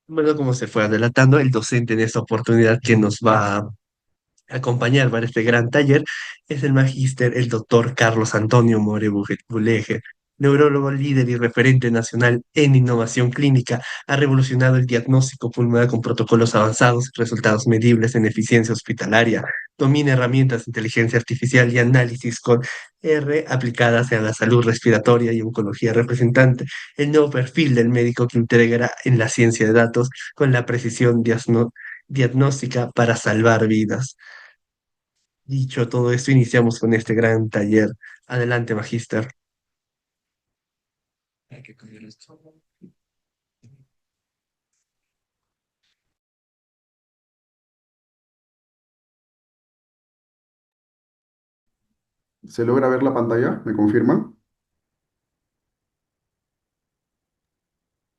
Bueno, como se fue adelantando, el docente en esta oportunidad que nos va a acompañar para este gran taller es el magíster, el doctor Carlos Antonio Buleje, neurólogo líder y referente nacional en innovación clínica. Ha revolucionado el diagnóstico pulmonar con protocolos avanzados, resultados medibles en eficiencia hospitalaria. Domina herramientas de inteligencia artificial y análisis con R aplicadas a la salud respiratoria y oncología, representante el nuevo perfil del médico que integra en la ciencia de datos con la precisión diagnóstica para salvar vidas. Dicho todo esto, iniciamos con este gran taller. Adelante, magíster. Hay que coger esto. ¿Se logra ver la pantalla? ¿Me confirman?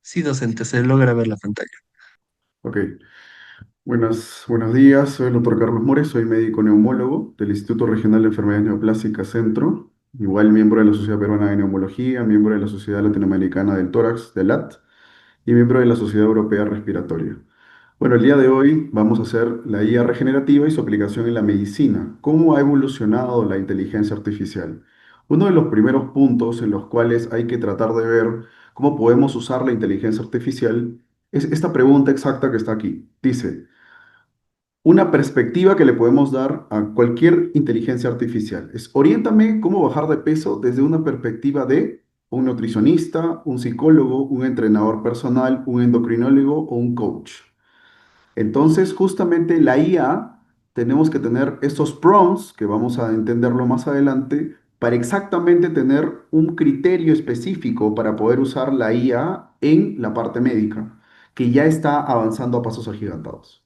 Sí, docente, se logra ver la pantalla. Ok. Buenos días. Soy el doctor Carlos Mores, soy médico neumólogo del Instituto Regional de Enfermedades Neoplásicas Centro, igual miembro de la Sociedad Peruana de Neumología, miembro de la Sociedad Latinoamericana del Tórax, de LAT, y miembro de la Sociedad Europea Respiratoria. Bueno, el día de hoy vamos a hacer la IA regenerativa y su aplicación en la medicina. ¿Cómo ha evolucionado la inteligencia artificial? Uno de los primeros puntos en los cuales hay que tratar de ver cómo podemos usar la inteligencia artificial es esta pregunta exacta que está aquí. Dice, una perspectiva que le podemos dar a cualquier inteligencia artificial es, oriéntame cómo bajar de peso desde una perspectiva de un nutricionista, un psicólogo, un entrenador personal, un endocrinólogo o un coach. Entonces, justamente la IA, tenemos que tener estos prompts, que vamos a entenderlo más adelante, para exactamente tener un criterio específico para poder usar la IA en la parte médica, que ya está avanzando a pasos agigantados.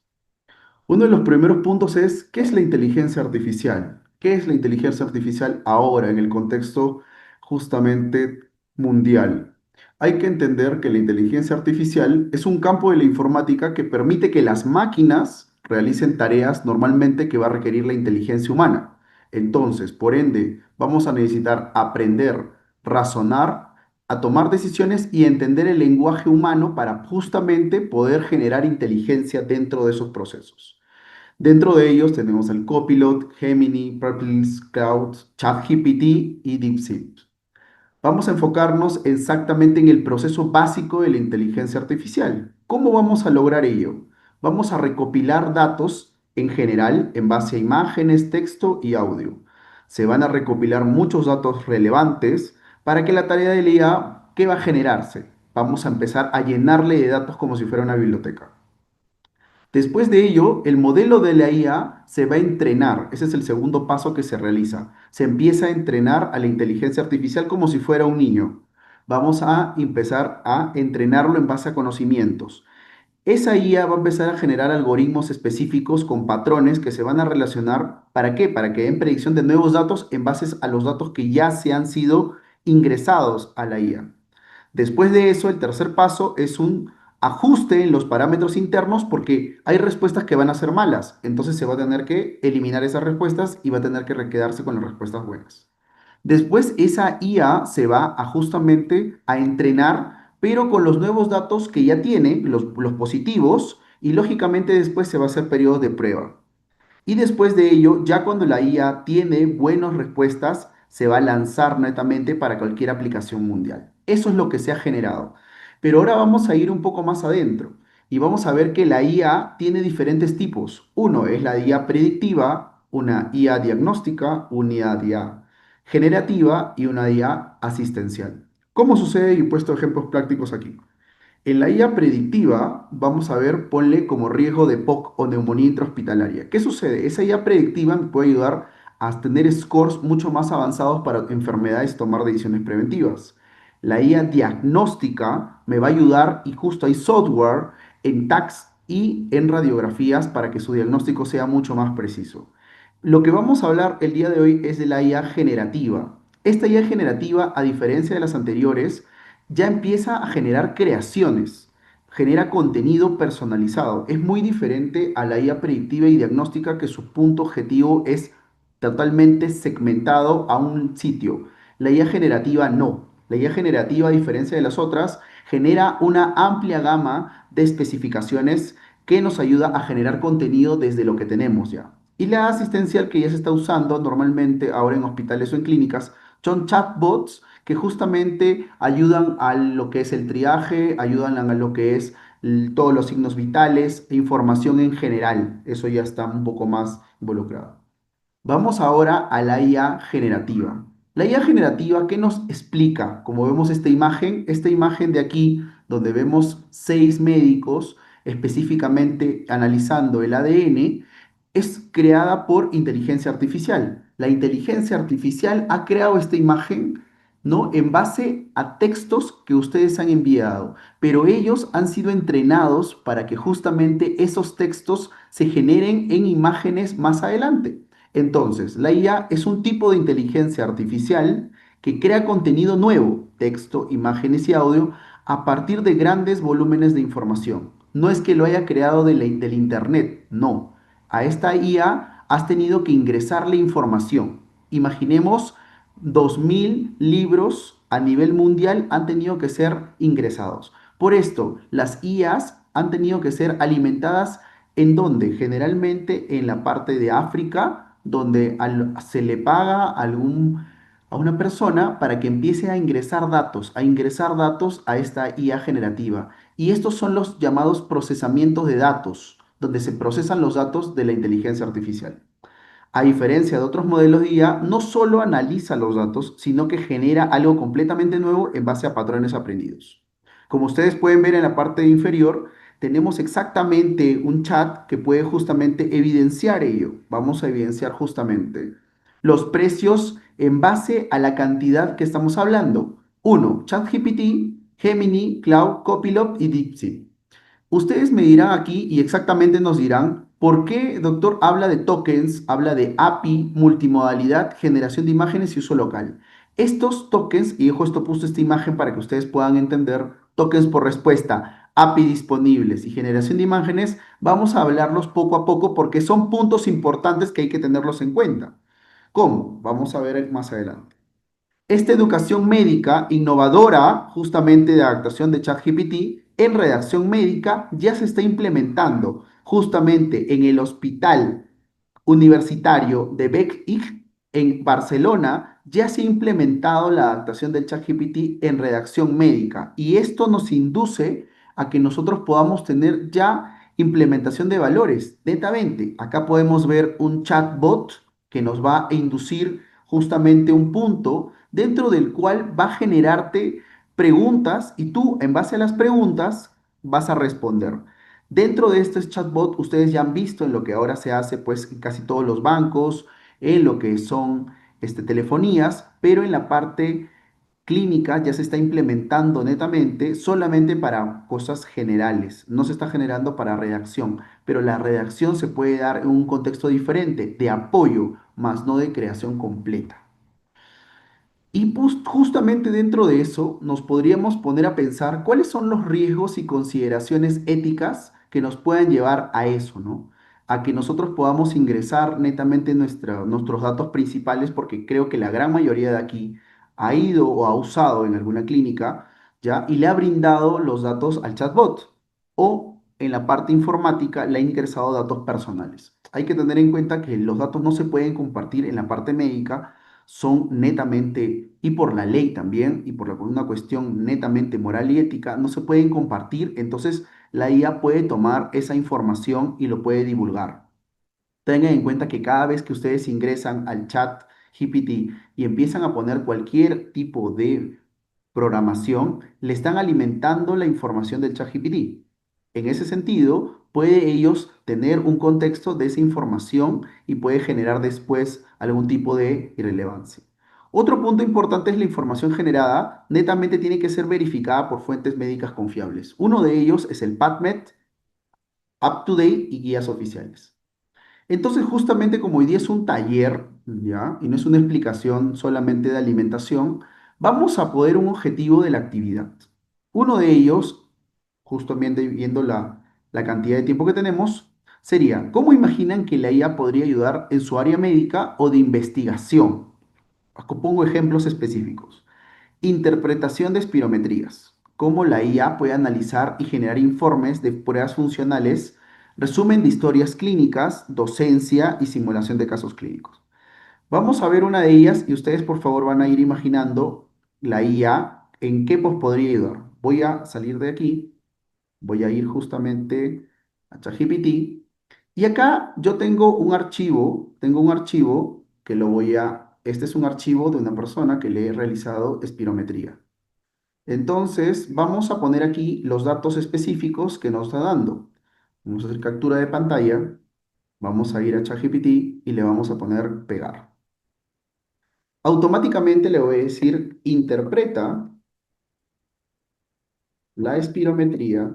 Uno de los primeros puntos es, ¿qué es la inteligencia artificial? ¿Qué es la inteligencia artificial ahora en el contexto justamente mundial? Hay que entender que la inteligencia artificial es un campo de la informática que permite que las máquinas realicen tareas normalmente que va a requerir la inteligencia humana. Entonces, por ende, vamos a necesitar aprender, razonar, a tomar decisiones y entender el lenguaje humano para justamente poder generar inteligencia dentro de esos procesos. Dentro de ellos tenemos el Copilot, Gemini, Purple Cloud, ChatGPT y DeepSeek. Vamos a enfocarnos exactamente en el proceso básico de la inteligencia artificial. ¿Cómo vamos a lograr ello? Vamos a recopilar datos en general en base a imágenes, texto y audio. Se van a recopilar muchos datos relevantes para que la tarea de la IA, ¿qué va a generarse? Vamos a empezar a llenarle de datos como si fuera una biblioteca. Después de ello, el modelo de la IA se va a entrenar. Ese es el segundo paso que se realiza. Se empieza a entrenar a la inteligencia artificial como si fuera un niño. Vamos a empezar a entrenarlo en base a conocimientos. Esa IA va a empezar a generar algoritmos específicos con patrones que se van a relacionar. ¿Para qué? Para que den predicción de nuevos datos en base a los datos que ya se han sido ingresados a la IA. Después de eso, el tercer paso es un ajuste en los parámetros internos porque hay respuestas que van a ser malas. Entonces se va a tener que eliminar esas respuestas y va a tener que quedarse con las respuestas buenas. Después esa IA se va a justamente a entrenar, pero con los nuevos datos que ya tiene, los positivos, y lógicamente después se va a hacer periodo de prueba. Y después de ello, ya cuando la IA tiene buenas respuestas, se va a lanzar netamente para cualquier aplicación mundial. Eso es lo que se ha generado. Pero ahora vamos a ir un poco más adentro y vamos a ver que la IA tiene diferentes tipos. Uno es la IA predictiva, una IA diagnóstica, una IA generativa y una IA asistencial. ¿Cómo sucede? Y he puesto ejemplos prácticos aquí. En la IA predictiva, vamos a ver, ponle como riesgo de POC o neumonía intrahospitalaria. ¿Qué sucede? Esa IA predictiva me puede ayudar a tener scores mucho más avanzados para enfermedades y tomar decisiones preventivas. La IA diagnóstica me va a ayudar y justo hay software en tags y en radiografías para que su diagnóstico sea mucho más preciso. Lo que vamos a hablar el día de hoy es de la IA generativa. Esta IA generativa, a diferencia de las anteriores, ya empieza a generar creaciones, genera contenido personalizado. Es muy diferente a la IA predictiva y diagnóstica que su punto objetivo es totalmente segmentado a un sitio. La IA generativa no. La IA generativa, a diferencia de las otras, genera una amplia gama de especificaciones que nos ayuda a generar contenido desde lo que tenemos ya. Y la asistencial que ya se está usando normalmente ahora en hospitales o en clínicas son chatbots que justamente ayudan a lo que es el triaje, ayudan a lo que es todos los signos vitales e información en general. Eso ya está un poco más involucrado. Vamos ahora a la IA generativa. La IA generativa, ¿qué nos explica? Como vemos esta imagen de aquí, donde vemos 6 médicos específicamente analizando el ADN, es creada por inteligencia artificial. La inteligencia artificial ha creado esta imagen, ¿no? En base a textos que ustedes han enviado, pero ellos han sido entrenados para que justamente esos textos se generen en imágenes más adelante. Entonces, la IA es un tipo de inteligencia artificial que crea contenido nuevo, texto, imágenes y audio, a partir de grandes volúmenes de información. No es que lo haya creado del Internet, no. A esta IA has tenido que ingresarle información. Imaginemos 2000 libros a nivel mundial han tenido que ser ingresados. Por esto, las IAs han tenido que ser alimentadas en donde generalmente en la parte de África, donde se le paga a una persona para que empiece a ingresar datos a esta IA generativa. Y estos son los llamados procesamientos de datos, donde se procesan los datos de la inteligencia artificial. A diferencia de otros modelos de IA, no solo analiza los datos, sino que genera algo completamente nuevo en base a patrones aprendidos. Como ustedes pueden ver en la parte inferior, tenemos exactamente un chat que puede justamente evidenciar ello. Vamos a evidenciar justamente los precios en base a la cantidad que estamos hablando. Uno, ChatGPT, Gemini, Cloud, Copilot y DeepSeek. Ustedes me dirán aquí y exactamente nos dirán por qué, doctor, habla de tokens, habla de API, multimodalidad, generación de imágenes y uso local. Estos tokens, y dejo esto puesto esta imagen para que ustedes puedan entender, tokens por respuesta, API disponibles y generación de imágenes, vamos a hablarlos poco a poco porque son puntos importantes que hay que tenerlos en cuenta. ¿Cómo? Vamos a ver más adelante. Esta educación médica innovadora, justamente de adaptación de ChatGPT, en redacción médica ya se está implementando justamente en el Hospital Universitario de Bec-Ig en Barcelona. Ya se ha implementado la adaptación del ChatGPT en redacción médica y esto nos induce a que nosotros podamos tener ya implementación de valores. Netamente, acá podemos ver un chatbot que nos va a inducir justamente un punto dentro del cual va a generarte preguntas y tú en base a las preguntas vas a responder. Dentro de este chatbot, ustedes ya han visto en lo que ahora se hace pues en casi todos los bancos, en lo que son telefonías, pero en la parte clínica ya se está implementando netamente solamente para cosas generales, no se está generando para redacción, pero la redacción se puede dar en un contexto diferente, de apoyo, más no de creación completa. Y justamente dentro de eso nos podríamos poner a pensar cuáles son los riesgos y consideraciones éticas que nos puedan llevar a eso, ¿no? A que nosotros podamos ingresar netamente nuestros datos principales, porque creo que la gran mayoría de aquí ha ido o ha usado en alguna clínica, ¿ya? Y le ha brindado los datos al chatbot. O en la parte informática le ha ingresado datos personales. Hay que tener en cuenta que los datos no se pueden compartir en la parte médica, son netamente, y por la ley también, y por una cuestión netamente moral y ética, no se pueden compartir, entonces la IA puede tomar esa información y lo puede divulgar. Tengan en cuenta que cada vez que ustedes ingresan al chat GPT y empiezan a poner cualquier tipo de programación, le están alimentando la información del chat GPT. En ese sentido, puede ellos tener un contexto de esa información y puede generar después algún tipo de irrelevancia. Otro punto importante es la información generada, netamente tiene que ser verificada por fuentes médicas confiables. Uno de ellos es el PubMed, UpToDate y guías oficiales. Entonces, justamente como hoy día es un taller, ¿ya? Y no es una explicación solamente de alimentación, vamos a poder un objetivo de la actividad. Uno de ellos, justamente viendo la cantidad de tiempo que tenemos, sería, ¿cómo imaginan que la IA podría ayudar en su área médica o de investigación? Pongo ejemplos específicos. Interpretación de espirometrías. cómo la IA puede analizar y generar informes de pruebas funcionales, resumen de historias clínicas, docencia y simulación de casos clínicos. Vamos a ver una de ellas y ustedes por favor van a ir imaginando la IA en qué pues podría ayudar. Voy a salir de aquí, voy a ir justamente a ChatGPT y acá yo tengo un archivo que este es un archivo de una persona que le he realizado espirometría. Entonces vamos a poner aquí los datos específicos que nos está dando. Vamos a hacer captura de pantalla, vamos a ir a ChatGPT y le vamos a poner pegar. Automáticamente le voy a decir, interpreta la espirometría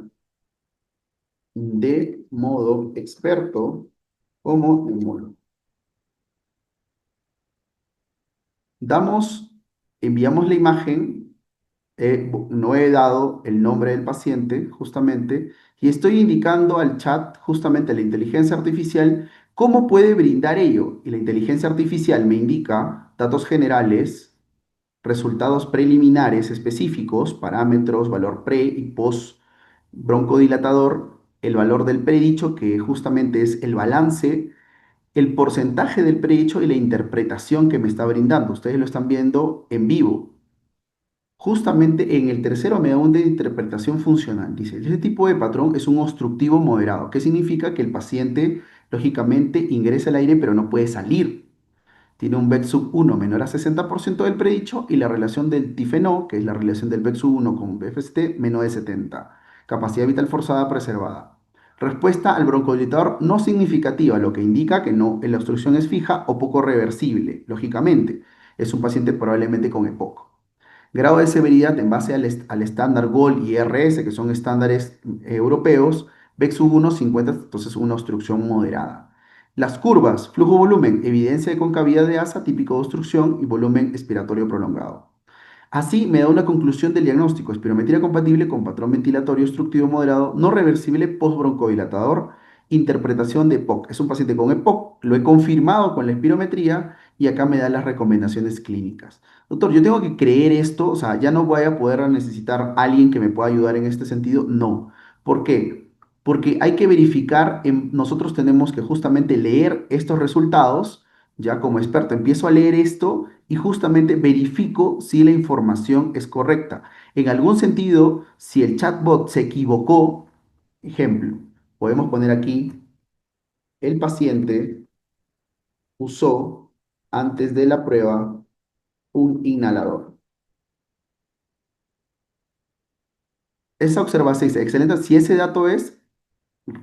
de modo experto como neumólogo. Damos, enviamos la imagen, no he dado el nombre del paciente justamente, y estoy indicando al chat, justamente a la inteligencia artificial, cómo puede brindar ello. Y la inteligencia artificial me indica datos generales, resultados preliminares específicos, parámetros, valor pre y post broncodilatador, el valor del predicho, que justamente es el balance, el porcentaje del predicho y la interpretación que me está brindando. Ustedes lo están viendo en vivo. Justamente en el tercero me da un de interpretación funcional. Dice, este tipo de patrón es un obstructivo moderado. ¿Qué significa? Que el paciente, lógicamente, ingresa el aire pero no puede salir. Tiene un BET sub 1 menor a 60% del predicho y la relación del TIFENO, que es la relación del BET sub 1 con BFST, menor de 70. Capacidad vital forzada preservada. Respuesta al broncodilatador no significativa, lo que indica que no, la obstrucción es fija o poco reversible, lógicamente. Es un paciente probablemente con EPOC. Grado de severidad en base al estándar GOL y RS, que son estándares europeos, BEC 1 50, entonces una obstrucción moderada. Las curvas, flujo-volumen, evidencia de concavidad de asa, típico de obstrucción y volumen expiratorio prolongado. Así me da una conclusión del diagnóstico: espirometría compatible con patrón ventilatorio obstructivo moderado, no reversible postbroncodilatador, interpretación de EPOC. Es un paciente con EPOC, lo he confirmado con la espirometría y acá me da las recomendaciones clínicas. Doctor, yo tengo que creer esto, o sea, ya no voy a poder necesitar a alguien que me pueda ayudar en este sentido. No. ¿Por qué? Porque hay que verificar, nosotros tenemos que justamente leer estos resultados, ya como experto empiezo a leer esto y justamente verifico si la información es correcta. En algún sentido, si el chatbot se equivocó, ejemplo, podemos poner aquí, el paciente usó antes de la prueba un inhalador. Esa observación es excelente. Si ese dato es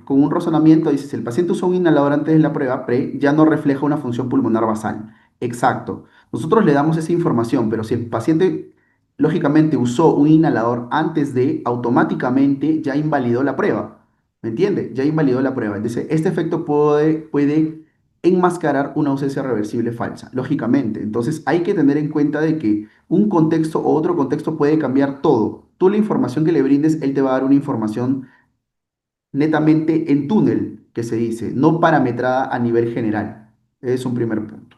con un razonamiento, dice, si el paciente usó un inhalador antes de la prueba pre, ya no refleja una función pulmonar basal. Exacto. Nosotros le damos esa información, pero si el paciente lógicamente usó un inhalador antes de, automáticamente ya invalidó la prueba. ¿Me entiende? Ya invalidó la prueba. Entonces, este efecto puede enmascarar una ausencia reversible falsa, lógicamente. Entonces, hay que tener en cuenta de que un contexto o otro contexto puede cambiar todo. Tú la información que le brindes, él te va a dar una información netamente en túnel, que se dice, no parametrada a nivel general. Es un primer punto.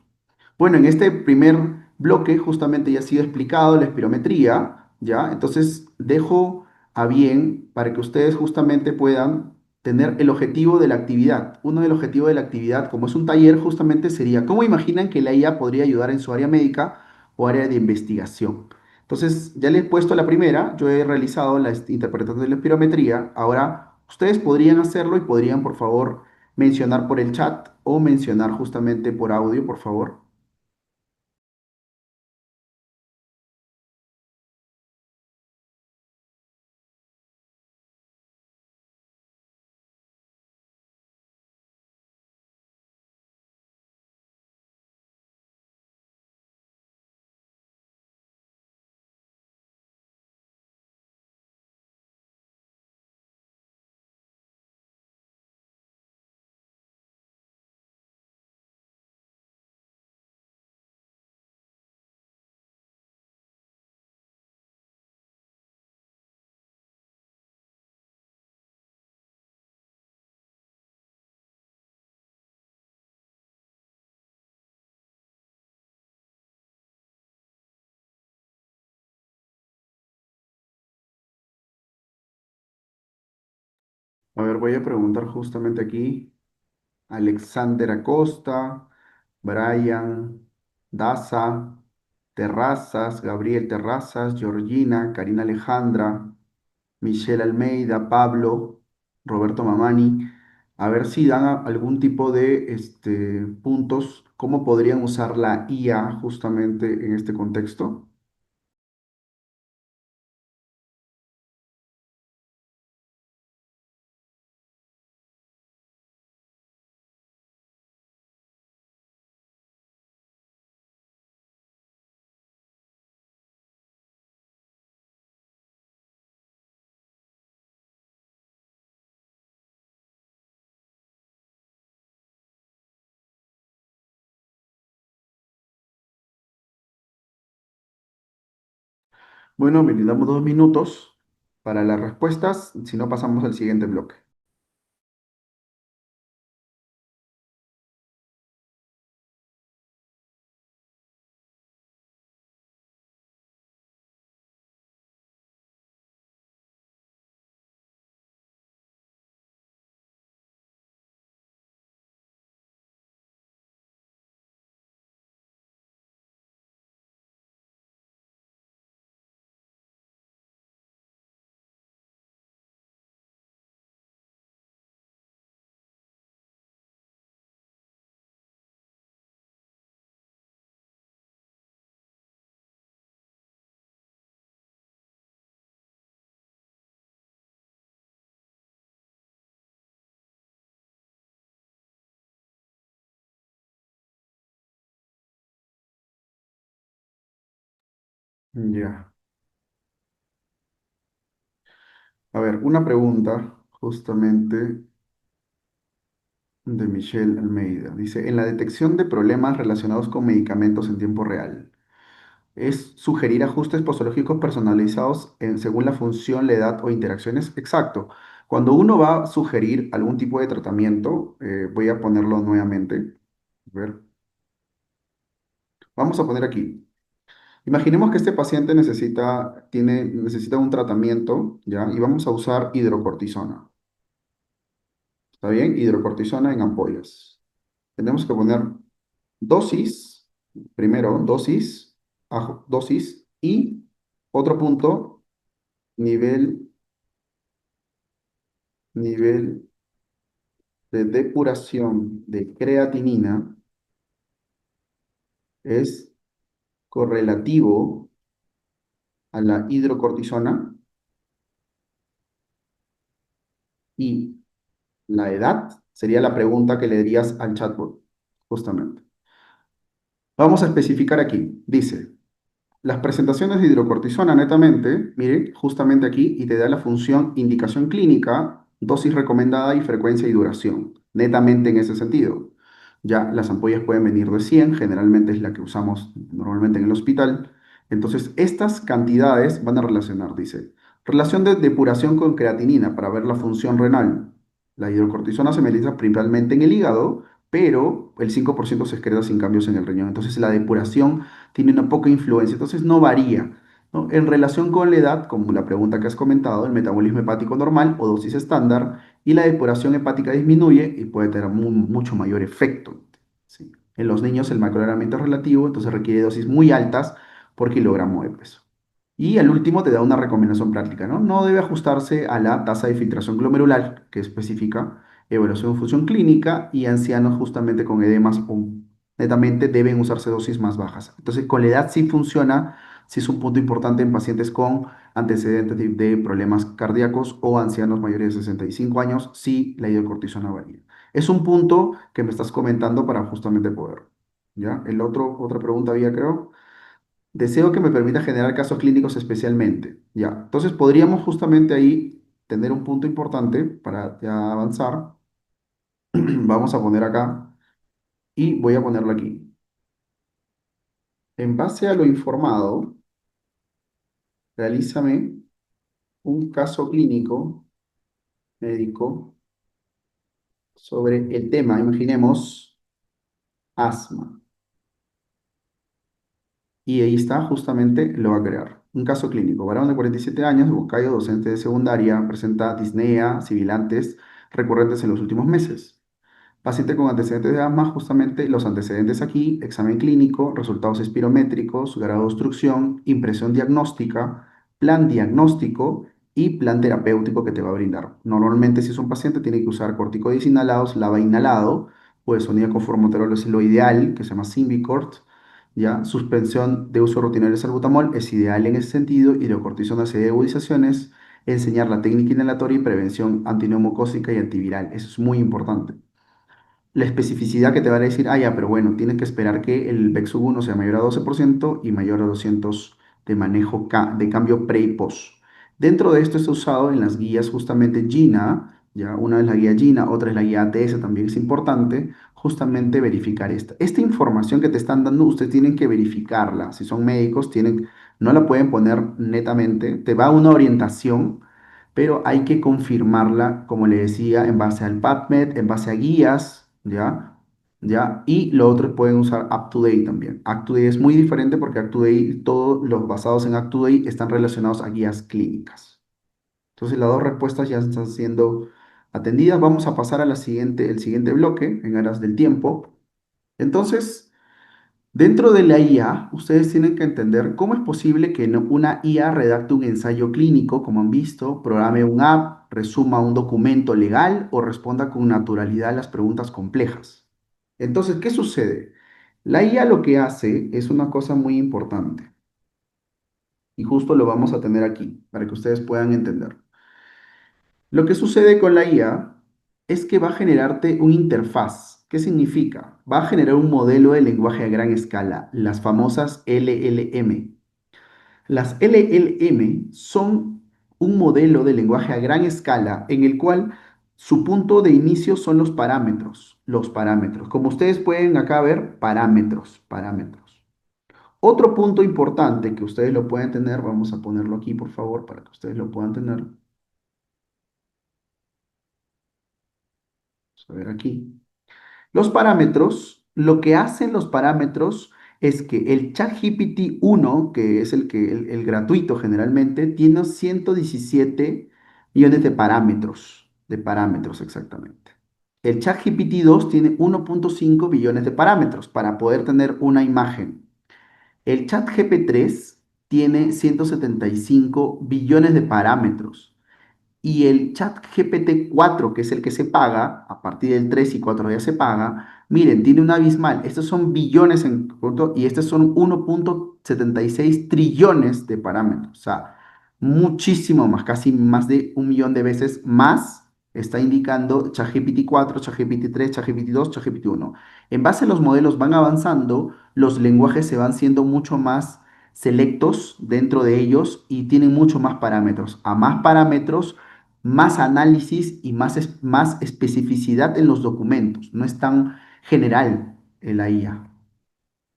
Bueno, en este primer bloque justamente ya ha sido explicado la espirometría, ¿ya? Entonces dejo a bien para que ustedes justamente puedan tener el objetivo de la actividad. Uno del objetivo de la actividad, como es un taller, justamente sería, ¿cómo imaginan que la IA podría ayudar en su área médica o área de investigación? Entonces, ya les he puesto la primera, yo he realizado la interpretación de la espirometría, ahora ustedes podrían hacerlo y podrían, por favor, mencionar por el chat o mencionar justamente por audio, por favor. A ver, voy a preguntar justamente aquí. Alexander Acosta, Brian, Daza, Terrazas, Gabriel Terrazas, Georgina, Karina Alejandra, Michelle Almeida, Pablo, Roberto Mamani, a ver si dan algún tipo de puntos, cómo podrían usar la IA justamente en este contexto. Bueno, me damos 2 minutos para las respuestas, si no pasamos al siguiente bloque. Ya. A ver, una pregunta justamente de Michelle Almeida. Dice, en la detección de problemas relacionados con medicamentos en tiempo real, ¿es sugerir ajustes posológicos personalizados según la función, la edad o interacciones? Exacto. Cuando uno va a sugerir algún tipo de tratamiento, voy a ponerlo nuevamente. A ver, vamos a poner aquí. Imaginemos que este paciente necesita un tratamiento, ¿ya? Y vamos a usar hidrocortisona. ¿Está bien? Hidrocortisona en ampollas. Tenemos que poner dosis, primero dosis, dosis y otro punto, nivel, nivel de depuración de creatinina es correlativo a la hidrocortisona y la edad sería la pregunta que le dirías al chatbot, justamente. Vamos a especificar aquí. Dice, las presentaciones de hidrocortisona netamente, mire, justamente aquí, y te da la función indicación clínica, dosis recomendada y frecuencia y duración, netamente en ese sentido. Ya las ampollas pueden venir de 100, generalmente es la que usamos normalmente en el hospital. Entonces, estas cantidades van a relacionar, dice, relación de depuración con creatinina para ver la función renal. La hidrocortisona se utiliza principalmente en el hígado, pero el 5% se excreta sin cambios en el riñón. Entonces, la depuración tiene una poca influencia, entonces no varía, ¿no? En relación con la edad, como la pregunta que has comentado, el metabolismo hepático normal o dosis estándar y la depuración hepática disminuye y puede tener mucho mayor efecto. ¿Sí? En los niños el macroelevamiento es relativo, entonces requiere dosis muy altas por kilogramo de peso. Y al último te da una recomendación práctica, ¿no? No debe ajustarse a la tasa de filtración glomerular que especifica evaluación de función clínica y ancianos justamente con edemas o netamente deben usarse dosis más bajas. Entonces, con la edad sí funciona, sí es un punto importante en pacientes con antecedentes de problemas cardíacos o ancianos mayores de 65 años, sí la hidrocortisona varía. Es un punto que me estás comentando para justamente poder. ¿Ya? Otra pregunta había, creo. Deseo que me permita generar casos clínicos especialmente. Ya. Entonces, podríamos justamente ahí tener un punto importante para ya avanzar. Vamos a poner acá y voy a ponerlo aquí. En base a lo informado, realízame un caso clínico médico sobre el tema, imaginemos, asma. Y ahí está, justamente lo va a crear. Un caso clínico. Varón de 47 años, Huancayo, docente de secundaria, presenta disnea, sibilantes recurrentes en los últimos meses. Paciente con antecedentes de asma, justamente los antecedentes aquí, examen clínico, resultados espirométricos, grado de obstrucción, impresión diagnóstica, plan diagnóstico y plan terapéutico que te va a brindar. Normalmente si es un paciente tiene que usar corticoides inhalados, LABA inhalado, pues sonida con formoterol es lo ideal, que se llama Symbicort, ¿ya? Suspensión de uso rutinario de salbutamol es ideal en ese sentido, hidrocortisona de agudizaciones, enseñar la técnica inhalatoria y prevención antineumocócica y antiviral. Eso es muy importante. La especificidad que te va a decir, ah, ya, pero bueno, tienes que esperar que el Vexug 1 sea mayor a 12% y mayor a 200 de manejo de cambio pre y post. Dentro de esto está usado en las guías justamente GINA, ya una es la guía GINA, otra es la guía ATS, también es importante justamente verificar esta. Esta información que te están dando, ustedes tienen que verificarla. Si son médicos, no la pueden poner netamente, te va una orientación, pero hay que confirmarla, como le decía, en base al PubMed, en base a guías, ¿ya? ¿Ya? Y lo otro pueden usar UpToDate también. UpToDate es muy diferente porque UpToDate, todos los basados en UpToDate están relacionados a guías clínicas. Entonces las dos respuestas ya están siendo atendidas. Vamos a pasar a el siguiente bloque en aras del tiempo. Entonces, dentro de la IA, ustedes tienen que entender cómo es posible que una IA redacte un ensayo clínico, como han visto, programe un app, resuma un documento legal o responda con naturalidad a las preguntas complejas. Entonces, ¿qué sucede? La IA lo que hace es una cosa muy importante y justo lo vamos a tener aquí para que ustedes puedan entender. Lo que sucede con la IA es que va a generarte una interfaz. ¿Qué significa? Va a generar un modelo de lenguaje a gran escala, las famosas LLM. Las LLM son un modelo de lenguaje a gran escala en el cual su punto de inicio son los parámetros. Los parámetros. Como ustedes pueden acá ver, parámetros, parámetros. Otro punto importante que ustedes lo pueden tener, vamos a ponerlo aquí por favor para que ustedes lo puedan tener. Vamos a ver aquí. Los parámetros, lo que hacen los parámetros es que el ChatGPT 1, que es el gratuito generalmente, tiene 117 millones de parámetros exactamente. El ChatGPT 2 tiene 1.5 billones de parámetros para poder tener una imagen. El ChatGPT 3 tiene 175 billones de parámetros. Y el chat GPT-4, que es el que se paga, a partir del 3 y 4 ya se paga, miren, tiene un abismal. Estos son billones en punto y estos son 1.76 trillones de parámetros. O sea, muchísimo más, casi más de 1 millón de veces más está indicando ChatGPT 4, ChatGPT 3, ChatGPT 2, ChatGPT 1. En base a los modelos van avanzando, los lenguajes se van siendo mucho más selectos dentro de ellos y tienen mucho más parámetros. A más parámetros, más análisis y más especificidad en los documentos. No es tan general en la IA.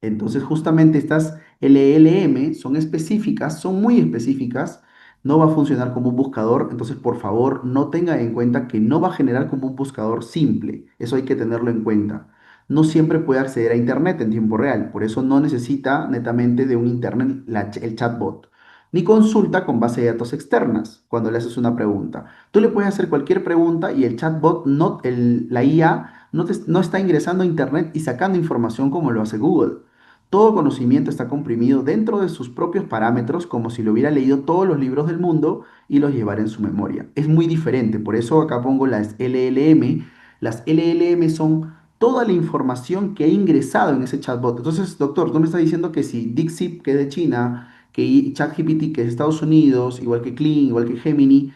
Entonces, justamente estas LLM son específicas, son muy específicas, no va a funcionar como un buscador, entonces por favor no tengan en cuenta que no va a generar como un buscador simple, eso hay que tenerlo en cuenta. No siempre puede acceder a Internet en tiempo real, por eso no necesita netamente de un Internet el chatbot, ni consulta con base de datos externas cuando le haces una pregunta. Tú le puedes hacer cualquier pregunta y el chatbot, la IA, no está ingresando a Internet y sacando información como lo hace Google. Todo conocimiento está comprimido dentro de sus propios parámetros, como si lo hubiera leído todos los libros del mundo y los llevara en su memoria. Es muy diferente, por eso acá pongo las LLM. Las LLM son toda la información que ha ingresado en ese chatbot. Entonces, doctor, tú me estás diciendo que si DeepSeek, que es de China, que ChatGPT, que es de Estados Unidos, igual que Kling, igual que Gemini,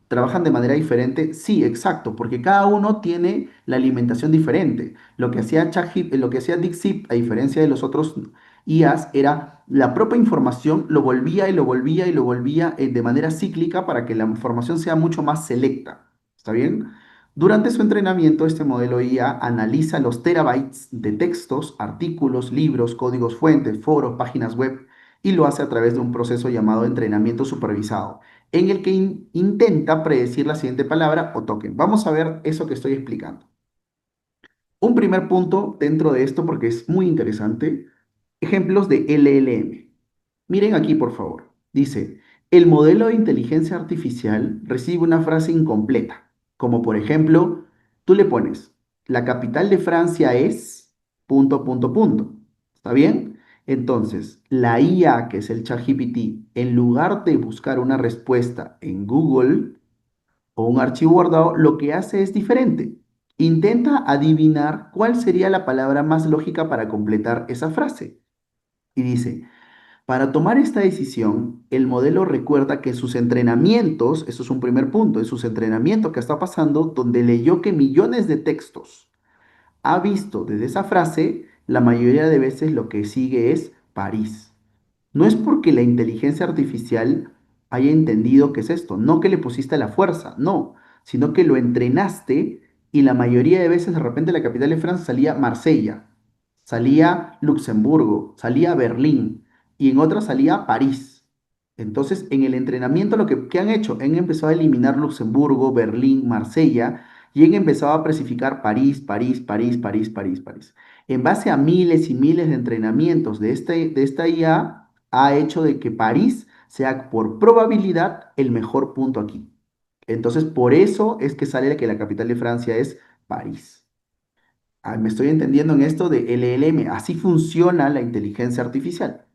¿trabajan de manera diferente? Sí, exacto, porque cada uno tiene la alimentación diferente. Lo que hacía DeepSeek, a diferencia de los otros IAs, era la propia información, lo volvía y lo volvía y lo volvía de manera cíclica para que la información sea mucho más selecta. ¿Está bien? Durante su entrenamiento, este modelo IA analiza los terabytes de textos, artículos, libros, códigos fuentes, foros, páginas web y lo hace a través de un proceso llamado entrenamiento supervisado en el que intenta predecir la siguiente palabra o token. Vamos a ver eso que estoy explicando. Un primer punto dentro de esto, porque es muy interesante, ejemplos de LLM. Miren aquí, por favor. Dice, el modelo de inteligencia artificial recibe una frase incompleta, como por ejemplo, tú le pones, la capital de Francia es punto, punto, punto. ¿Está bien? Entonces, la IA, que es el ChatGPT, en lugar de buscar una respuesta en Google o un archivo guardado, lo que hace es diferente. Intenta adivinar cuál sería la palabra más lógica para completar esa frase. Y dice, para tomar esta decisión, el modelo recuerda que sus entrenamientos, eso es un primer punto, es sus entrenamientos que está pasando, donde leyó que millones de textos ha visto desde esa frase, la mayoría de veces lo que sigue es París. No es porque la inteligencia artificial haya entendido qué es esto, no que le pusiste la fuerza, no, sino que lo entrenaste y la mayoría de veces de repente la capital de Francia salía Marsella, salía Luxemburgo, salía Berlín y en otras salía París. Entonces, en el entrenamiento lo que han hecho, han empezado a eliminar Luxemburgo, Berlín, Marsella y han empezado a especificar París, París, París, París, París, París. En base a miles y miles de entrenamientos de esta IA, ha hecho de que París sea por probabilidad el mejor punto aquí. Entonces, por eso es que sale que la capital de Francia es París. Ah, me estoy entendiendo en esto de LLM. Así funciona la inteligencia artificial.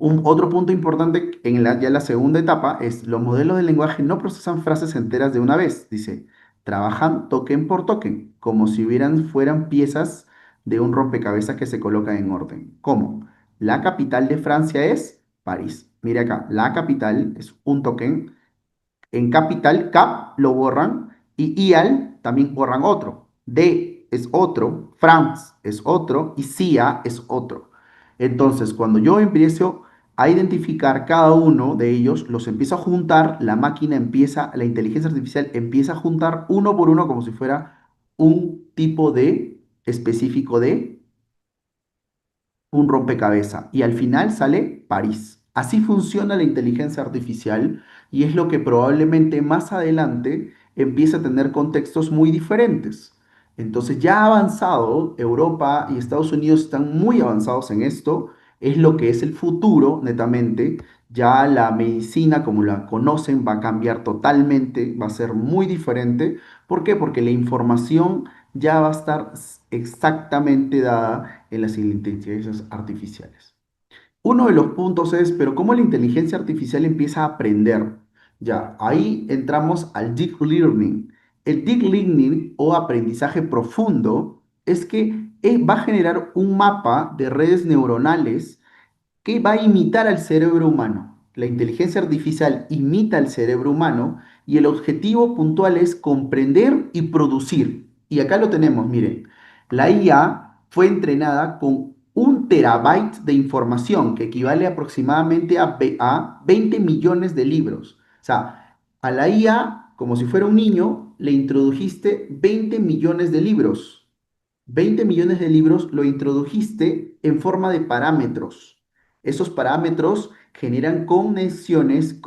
Otro punto importante en ya la segunda etapa es los modelos de lenguaje no procesan frases enteras de una vez. Dice, trabajan token por token, como si fueran piezas de un rompecabezas que se colocan en orden. ¿Cómo? La capital de Francia es París. Mire acá, la capital es un token, en capital, cap lo borran y ial también borran otro. D es otro, France es otro y CIA es otro. Entonces, cuando yo empiezo a identificar cada uno de ellos, los empiezo a juntar, la máquina empieza, la inteligencia artificial empieza a juntar uno por uno como si fuera un tipo de específico de un rompecabezas y al final sale París. Así funciona la inteligencia artificial y es lo que probablemente más adelante empiece a tener contextos muy diferentes. Entonces ya ha avanzado, Europa y Estados Unidos están muy avanzados en esto, es lo que es el futuro, netamente. Ya la medicina como la conocen va a cambiar totalmente, va a ser muy diferente. ¿Por qué? Porque la información ya va a estar exactamente dada en las inteligencias artificiales. Uno de los puntos es, pero ¿cómo la inteligencia artificial empieza a aprender? Ya, ahí entramos al deep learning. El deep learning o aprendizaje profundo es que va a generar un mapa de redes neuronales que va a imitar al cerebro humano. La inteligencia artificial imita al cerebro humano y el objetivo puntual es comprender y producir. Y acá lo tenemos, miren. La IA fue entrenada con 1 terabyte de información, que equivale aproximadamente a 20 millones de libros. O sea, a la IA, como si fuera un niño, le introdujiste 20 millones de libros. 20 millones de libros lo introdujiste en forma de parámetros. Esos parámetros generan conexiones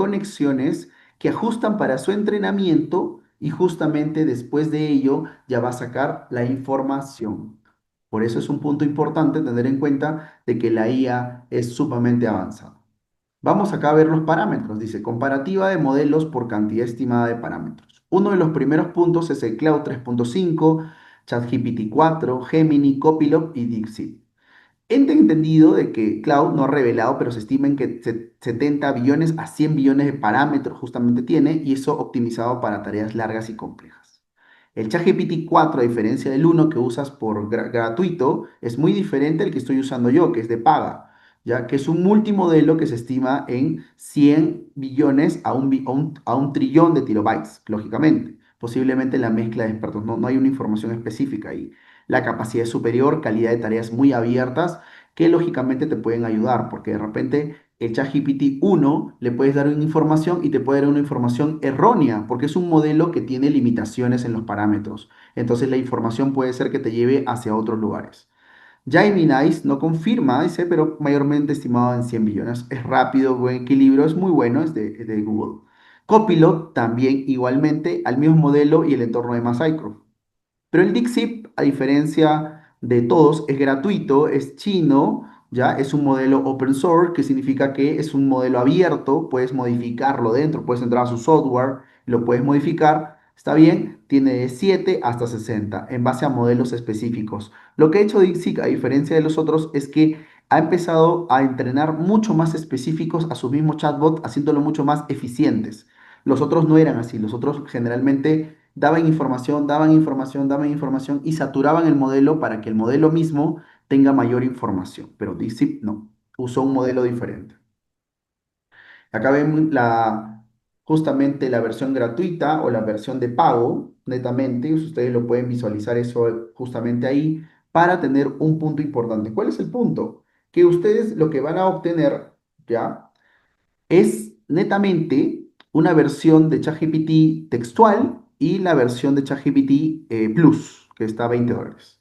que ajustan para su entrenamiento y justamente después de ello ya va a sacar la información. Por eso es un punto importante tener en cuenta de que la IA es sumamente avanzada. Vamos acá a ver los parámetros. Dice, comparativa de modelos por cantidad estimada de parámetros. Uno de los primeros puntos es el Cloud 3.5, ChatGPT 4, Gemini, Copilot y DeepSeek. He entendido de que Cloud no ha revelado, pero se estima en que 70 billones a 100 billones de parámetros justamente tiene y eso optimizado para tareas largas y complejas. El ChatGPT 4, a diferencia del uno que usas por gratuito, es muy diferente al que estoy usando yo, que es de paga, ya que es un multimodelo que se estima en 100 billones a un trillón de kilobytes, lógicamente. Posiblemente la mezcla de expertos, no hay una información específica ahí. La capacidad es superior, calidad de tareas muy abiertas, que lógicamente te pueden ayudar, porque de repente el ChatGPT 1 le puedes dar una información y te puede dar una información errónea, porque es un modelo que tiene limitaciones en los parámetros. Entonces la información puede ser que te lleve hacia otros lugares. Gemini no confirma, dice, pero mayormente estimado en 100 billones. Es rápido, buen equilibrio, es muy bueno, es de Google. Copilot también igualmente al mismo modelo y el entorno de Mycroft. Pero el DeepSeek, a diferencia de todos, es gratuito, es chino ¿ya? Es un modelo open source, que significa que es un modelo abierto, puedes modificarlo dentro, puedes entrar a su software, lo puedes modificar, está bien, tiene de 7 hasta 60 en base a modelos específicos. Lo que ha hecho DeepSeek, a diferencia de los otros, es que ha empezado a entrenar mucho más específicos a su mismo chatbot, haciéndolo mucho más eficientes. Los otros no eran así, los otros generalmente daban información, daban información, daban información y saturaban el modelo para que el modelo mismo tenga mayor información, pero DeepSeek no, usó un modelo diferente. Acá vemos justamente la versión gratuita o la versión de pago, netamente, ustedes lo pueden visualizar eso justamente ahí para tener un punto importante. ¿Cuál es el punto? Que ustedes lo que van a obtener, ¿ya? Es netamente una versión de ChatGPT textual y la versión de ChatGPT Plus, que está a $20.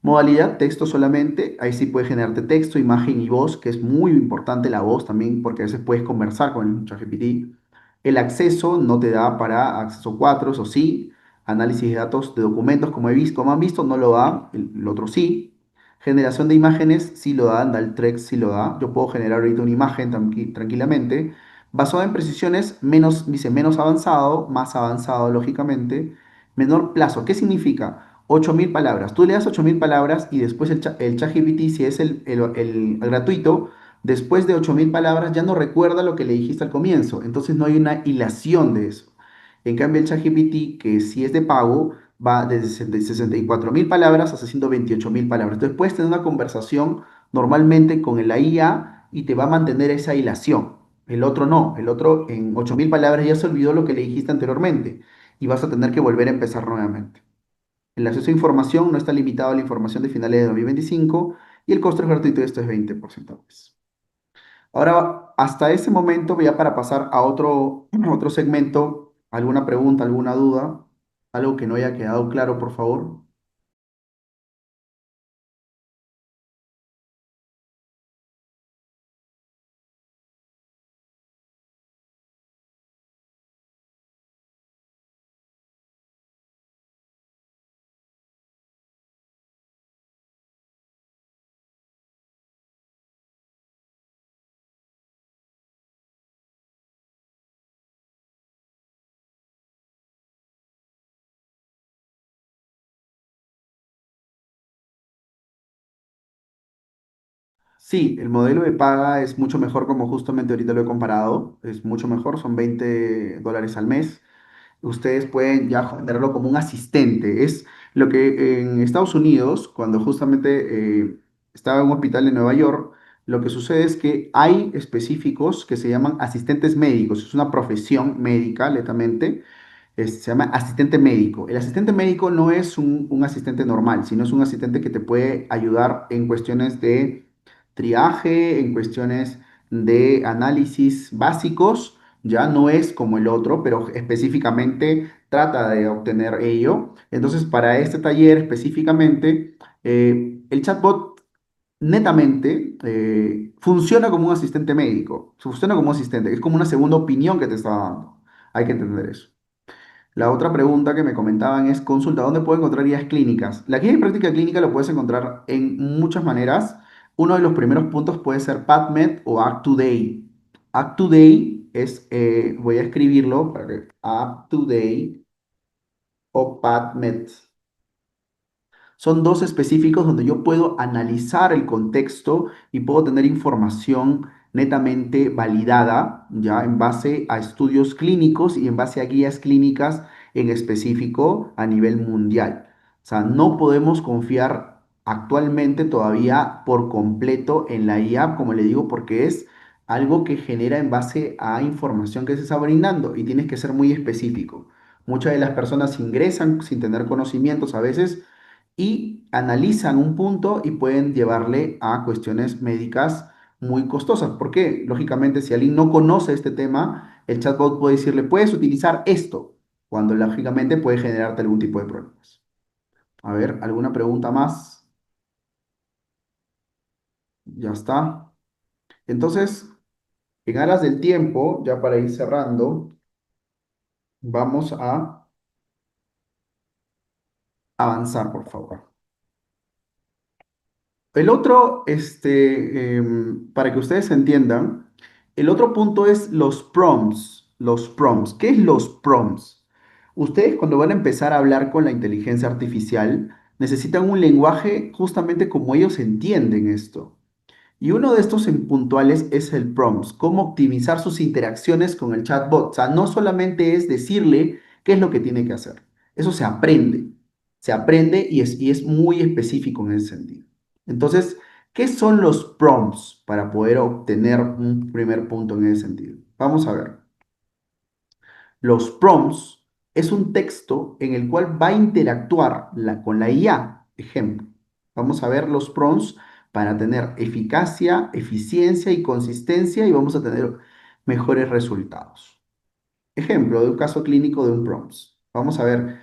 Modalidad texto solamente, ahí sí puedes generarte texto, imagen y voz, que es muy importante la voz también, porque a veces puedes conversar con el ChatGPT. El acceso no te da para acceso 4, o sí. Análisis de datos de documentos, como he visto, como han visto, no lo da, el otro sí. Generación de imágenes, sí lo da, Daltrex sí lo da. Yo puedo generar ahorita una imagen tranquilamente. Basado en precisiones, menos, dice menos avanzado, más avanzado, lógicamente. Menor plazo, ¿qué significa? 8.000 palabras. Tú le das 8.000 palabras y después el ChatGPT, si es el gratuito, después de 8.000 palabras ya no recuerda lo que le dijiste al comienzo. Entonces no hay una hilación de eso. En cambio, el ChatGPT, que si es de pago, va desde 64.000 palabras hasta 128.000 palabras. Entonces puedes tener una conversación normalmente con la IA y te va a mantener esa hilación. El otro no. El otro en 8.000 palabras ya se olvidó lo que le dijiste anteriormente y vas a tener que volver a empezar nuevamente. El acceso a información no está limitado a la información de finales de 2025 y el costo gratuito de esto es 20% más. Ahora, hasta ese momento, ya para pasar a otro segmento, ¿alguna pregunta, alguna duda? Algo que no haya quedado claro, por favor. Sí, el modelo de paga es mucho mejor, como justamente ahorita lo he comparado, es mucho mejor, son $20 al mes. Ustedes pueden ya tenerlo como un asistente. Es lo que en Estados Unidos, cuando justamente estaba en un hospital en Nueva York, lo que sucede es que hay específicos que se llaman asistentes médicos. Es una profesión médica, netamente. Se llama asistente médico. El asistente médico no es un asistente normal, sino es un asistente que te puede ayudar en cuestiones de triaje, en cuestiones de análisis básicos. Ya no es como el otro, pero específicamente trata de obtener ello. Entonces, para este taller específicamente, el chatbot netamente funciona como un asistente médico, funciona como un asistente, es como una segunda opinión que te está dando. Hay que entender eso. La otra pregunta que me comentaban es, consulta, ¿dónde puedo encontrar guías clínicas? La guía de práctica clínica lo puedes encontrar en muchas maneras. Uno de los primeros puntos puede ser PubMed o Act2Day. Act2Day es, voy a escribirlo para que Act2Day o PubMed. Son dos específicos donde yo puedo analizar el contexto y puedo tener información netamente validada, ya en base a estudios clínicos y en base a guías clínicas en específico a nivel mundial. O sea, no podemos confiar actualmente todavía por completo en la IA, como le digo, porque es algo que genera en base a información que se está brindando y tienes que ser muy específico. Muchas de las personas ingresan sin tener conocimientos a veces y analizan un punto y pueden llevarle a cuestiones médicas muy costosas. ¿Por qué? Lógicamente, si alguien no conoce este tema, el chatbot puede decirle, puedes utilizar esto, cuando lógicamente puede generarte algún tipo de problemas. A ver, ¿alguna pregunta más? Ya está. Entonces, en aras del tiempo, ya para ir cerrando, vamos a avanzar, por favor. El otro, para que ustedes entiendan, el otro punto es los prompts. Los prompts. ¿Qué es los prompts? Ustedes cuando van a empezar a hablar con la inteligencia artificial, necesitan un lenguaje justamente como ellos entienden esto. Y uno de estos en puntuales es el prompts, cómo optimizar sus interacciones con el chatbot. O sea, no solamente es decirle qué es lo que tiene que hacer. Eso se aprende y es muy específico en ese sentido. Entonces, ¿qué son los prompts para poder obtener un primer punto en ese sentido? Vamos a ver. Los prompts es un texto en el cual va a interactuar con la IA. Ejemplo, vamos a ver los prompts para tener eficacia, eficiencia y consistencia y vamos a tener mejores resultados. Ejemplo de un caso clínico de un prompts. Vamos a ver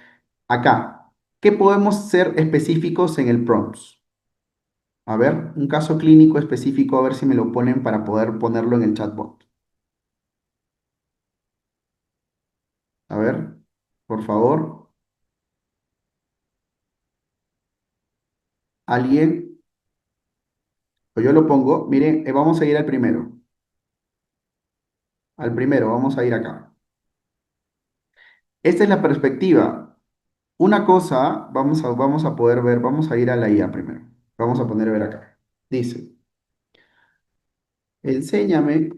acá. ¿Qué podemos ser específicos en el prompts? A ver, un caso clínico específico, a ver si me lo ponen para poder ponerlo en el chatbot. A ver, por favor, alguien. Pues yo lo pongo, miren, vamos a ir al primero. Al primero, vamos a ir acá. Esta es la perspectiva. Una cosa, vamos a poder ver, vamos a ir a la IA primero. Vamos a poner a ver acá. Dice, enséñame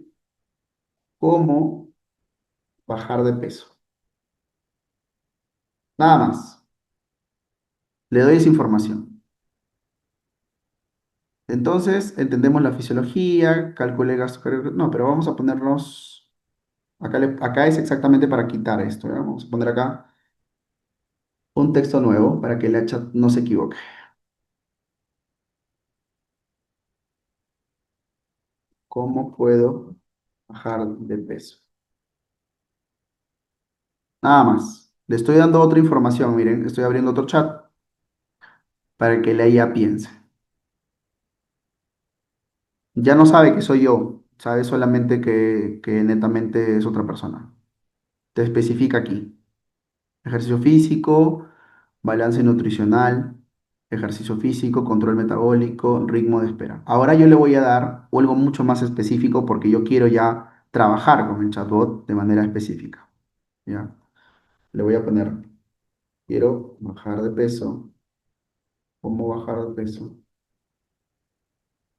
cómo bajar de peso. Nada más. Le doy esa información. Entonces, entendemos la fisiología, calcule gasto cardíaco. No, pero vamos a ponernos, acá es exactamente para quitar esto, ¿ya? Vamos a poner acá un texto nuevo para que la chat no se equivoque. ¿Cómo puedo bajar de peso? Nada más. Le estoy dando otra información, miren, estoy abriendo otro chat para que la IA piense. Ya no sabe que soy yo, sabe solamente que netamente es otra persona. Te especifica aquí. Ejercicio físico, balance nutricional, ejercicio físico, control metabólico, ritmo de espera. Ahora yo le voy a dar algo mucho más específico porque yo quiero ya trabajar con el chatbot de manera específica. ¿Ya? Le voy a poner, quiero bajar de peso. ¿Cómo bajar de peso?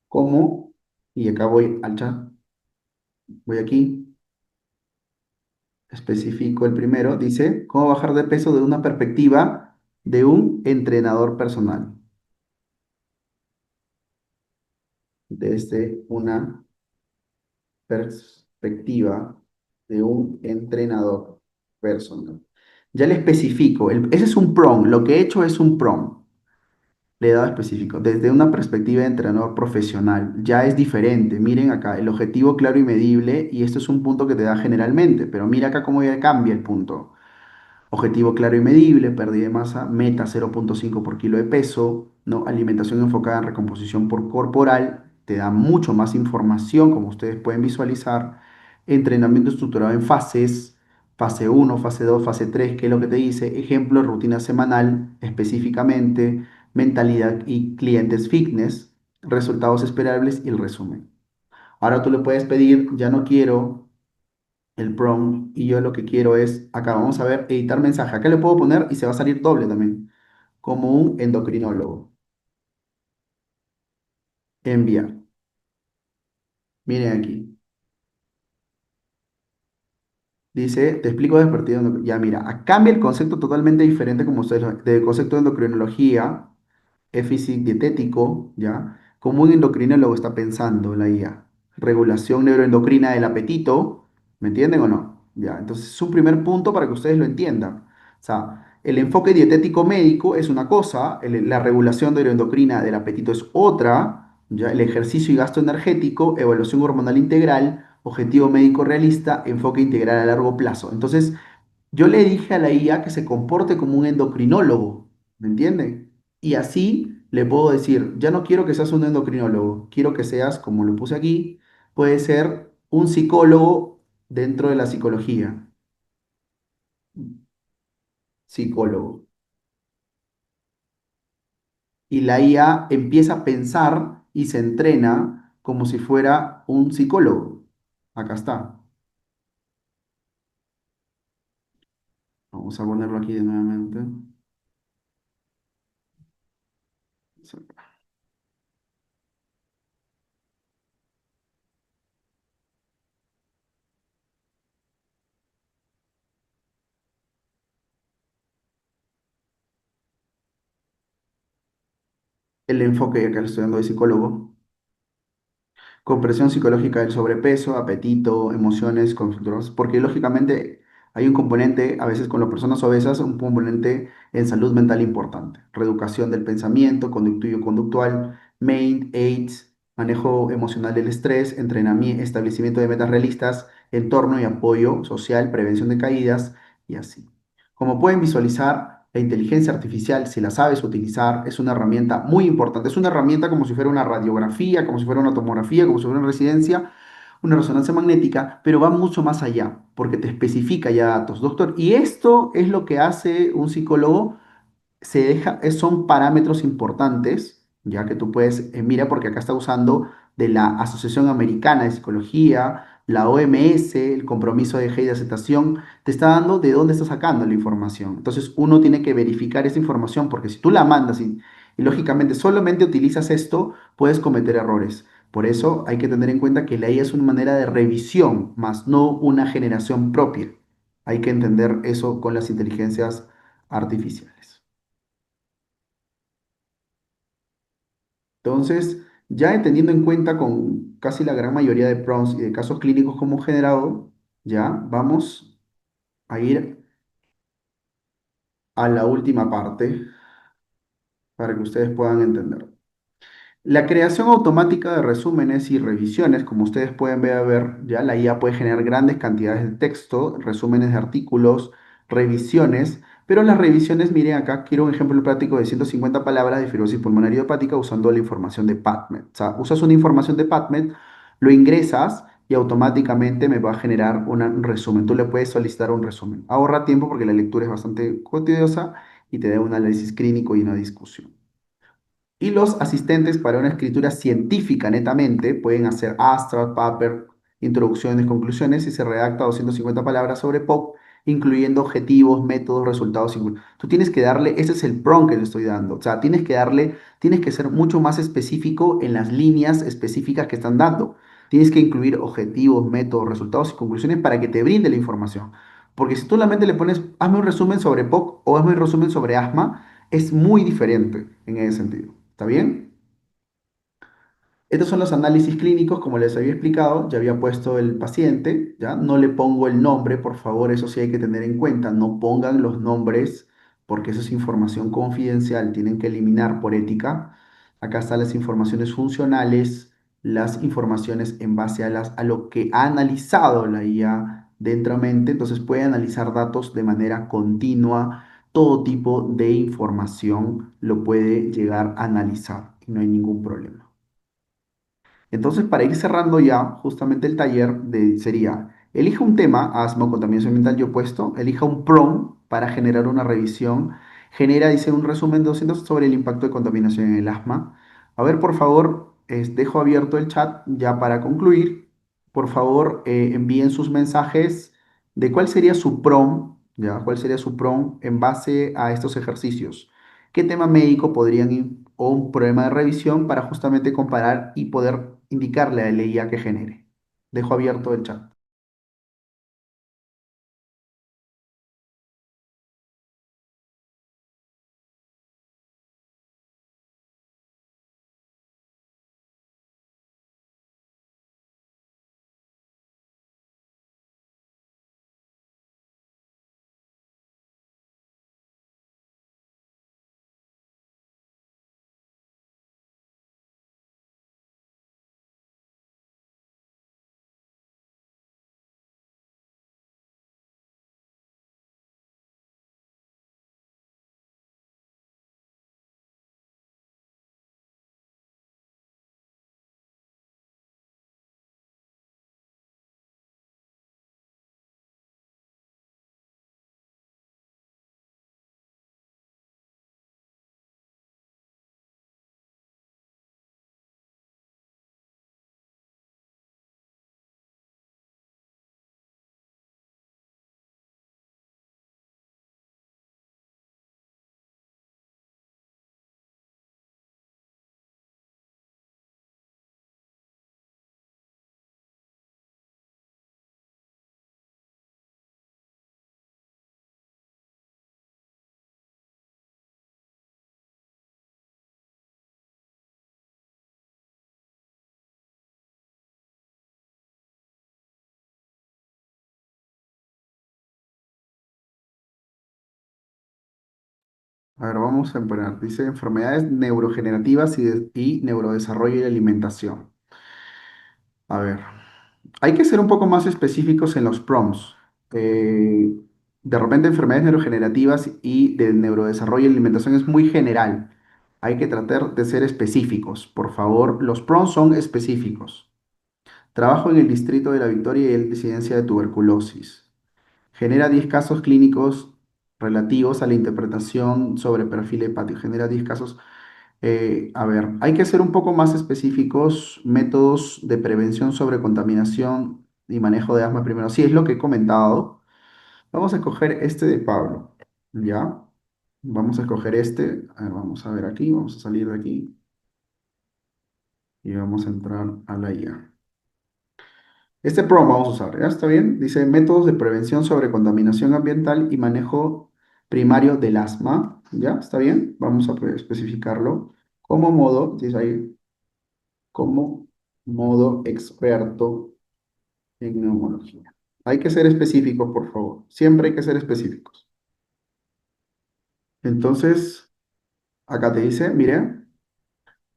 ¿Cómo? Y acá voy al chat. Voy aquí, especifico el primero. Dice, ¿cómo bajar de peso de una perspectiva de un entrenador personal? Desde una perspectiva de un entrenador personal. Ya le especifico. Ese es un prompt. Lo que he hecho es un prompt. Le he dado específico. Desde una perspectiva de entrenador profesional, ya es diferente. Miren acá, el objetivo claro y medible, y esto es un punto que te da generalmente, pero mira acá cómo ya cambia el punto. Objetivo claro y medible, pérdida de masa, meta 0,5 por kilo de peso, ¿no? Alimentación enfocada en recomposición por corporal, te da mucho más información, como ustedes pueden visualizar. Entrenamiento estructurado en fases, fase uno, fase 2, fase 3, ¿qué es lo que te dice? Ejemplo, rutina semanal, específicamente, mentalidad y clientes fitness, resultados esperables y el resumen. Ahora tú le puedes pedir, ya no quiero el prompt y yo lo que quiero es, acá vamos a ver, editar mensaje. Acá le puedo poner y se va a salir doble también, como un endocrinólogo. Enviar. Miren aquí. Dice, te explico despertido. Ya mira, cambia el concepto totalmente diferente como ustedes, del concepto de endocrinología, déficit dietético, ¿ya? Como un endocrinólogo está pensando la IA. Regulación neuroendocrina del apetito, ¿me entienden o no? Ya, entonces es un primer punto para que ustedes lo entiendan. O sea, el enfoque dietético médico es una cosa, la regulación neuroendocrina del apetito es otra, ¿ya? El ejercicio y gasto energético, evaluación hormonal integral, objetivo médico realista, enfoque integral a largo plazo. Entonces, yo le dije a la IA que se comporte como un endocrinólogo, ¿me entiende? Y así le puedo decir, ya no quiero que seas un endocrinólogo, quiero que seas, como lo puse aquí, puede ser un psicólogo dentro de la psicología. Psicólogo. y la IA empieza a pensar y se entrena como si fuera un psicólogo. Acá está. Vamos a ponerlo aquí de nuevamente. El enfoque, acá lo estoy dando de psicólogo. Compresión psicológica del sobrepeso, apetito, emociones, conflictos, porque lógicamente hay un componente, a veces con las personas obesas, un componente en salud mental importante. Reeducación del pensamiento, conductivo conductual, MAID, AIDS, manejo emocional del estrés, entrenamiento, establecimiento de metas realistas, entorno y apoyo social, prevención de caídas y así. Como pueden visualizar, la inteligencia artificial, si la sabes utilizar, es una herramienta muy importante. Es una herramienta como si fuera una radiografía, como si fuera una tomografía, como si fuera una residencia, una resonancia magnética, pero va mucho más allá, porque te especifica ya datos. Doctor, y esto es lo que hace un psicólogo se deja, son parámetros importantes, ya que tú puedes, mira, porque acá está usando de la Asociación Americana de Psicología, la OMS, el compromiso de eje y de aceptación, te está dando de dónde está sacando la información. Entonces uno tiene que verificar esa información, porque si tú la mandas y lógicamente solamente utilizas esto, puedes cometer errores. Por eso hay que tener en cuenta que la IA es una manera de revisión, más no una generación propia. Hay que entender eso con las inteligencias artificiales. Entonces, ya teniendo en cuenta con casi la gran mayoría de prompts y de casos clínicos como generado, ya vamos a ir a la última parte para que ustedes puedan entender. La creación automática de resúmenes y revisiones, como ustedes pueden ver, ya la IA puede generar grandes cantidades de texto, resúmenes de artículos, revisiones, pero las revisiones, miren acá, quiero un ejemplo práctico de 150 palabras de fibrosis pulmonar idiopática usando la información de PubMed. O sea, usas una información de PubMed, lo ingresas y automáticamente me va a generar un resumen. Tú le puedes solicitar un resumen. Ahorra tiempo porque la lectura es bastante tediosa y te da un análisis clínico y una discusión. Y los asistentes para una escritura científica netamente pueden hacer abstract, paper, introducciones, conclusiones y se redacta 250 palabras sobre POC, incluyendo objetivos, métodos, resultados. Tú tienes que darle, ese es el prompt que le estoy dando. O sea, tienes que darle, tienes que ser mucho más específico en las líneas específicas que están dando. Tienes que incluir objetivos, métodos, resultados y conclusiones para que te brinde la información. Porque si tú solamente le pones, hazme un resumen sobre POC o hazme un resumen sobre asma, es muy diferente en ese sentido. ¿Está bien? Estos son los análisis clínicos, como les había explicado, ya había puesto el paciente, ¿ya? No le pongo el nombre, por favor, eso sí hay que tener en cuenta, no pongan los nombres porque eso es información confidencial, tienen que eliminar por ética. Acá están las informaciones funcionales, las informaciones en base a lo que ha analizado la IA dentramente, entonces puede analizar datos de manera continua, todo tipo de información lo puede llegar a analizar y no hay ningún problema. Entonces, para ir cerrando ya, justamente el taller sería, elija un tema, asma o contaminación ambiental, yo he puesto, elija un prompt para generar una revisión, genera, dice, un resumen de 200 sobre el impacto de contaminación en el asma. A ver, por favor, dejo abierto el chat ya para concluir. Por favor, envíen sus mensajes de cuál sería su prompt, ya, cuál sería su prompt en base a estos ejercicios. ¿Qué tema médico podrían o un problema de revisión para justamente comparar y poder indicarle a la IA que genere? Dejo abierto el chat. A ver, vamos a empezar. Dice enfermedades neurogenerativas y neurodesarrollo y alimentación. A ver, hay que ser un poco más específicos en los prompts. Eh, de repente, enfermedades neurogenerativas y de neurodesarrollo y alimentación es muy general. Hay que tratar de ser específicos. Por favor, los prompts son específicos. Trabajo en el Distrito de la Victoria y el incidencia de tuberculosis. Genera 10 casos clínicos relativos a la interpretación sobre perfil hepático. Genera 10 casos. A ver, hay que ser un poco más específicos. Métodos de prevención sobre contaminación y manejo de asma primero. Sí, es lo que he comentado. Vamos a escoger este de Pablo. ¿Ya? Vamos a escoger este. A ver, vamos a ver aquí. Vamos a salir de aquí y vamos a entrar a la IA. Este prompt vamos a usar, ¿ya? ¿Está bien? Dice métodos de prevención sobre contaminación ambiental y manejo primario del asma, ¿ya? ¿Está bien? Vamos a especificarlo como modo, dice ahí, como modo experto en neumología. Hay que ser específicos, por favor. Siempre hay que ser específicos. Entonces, acá te dice, mire,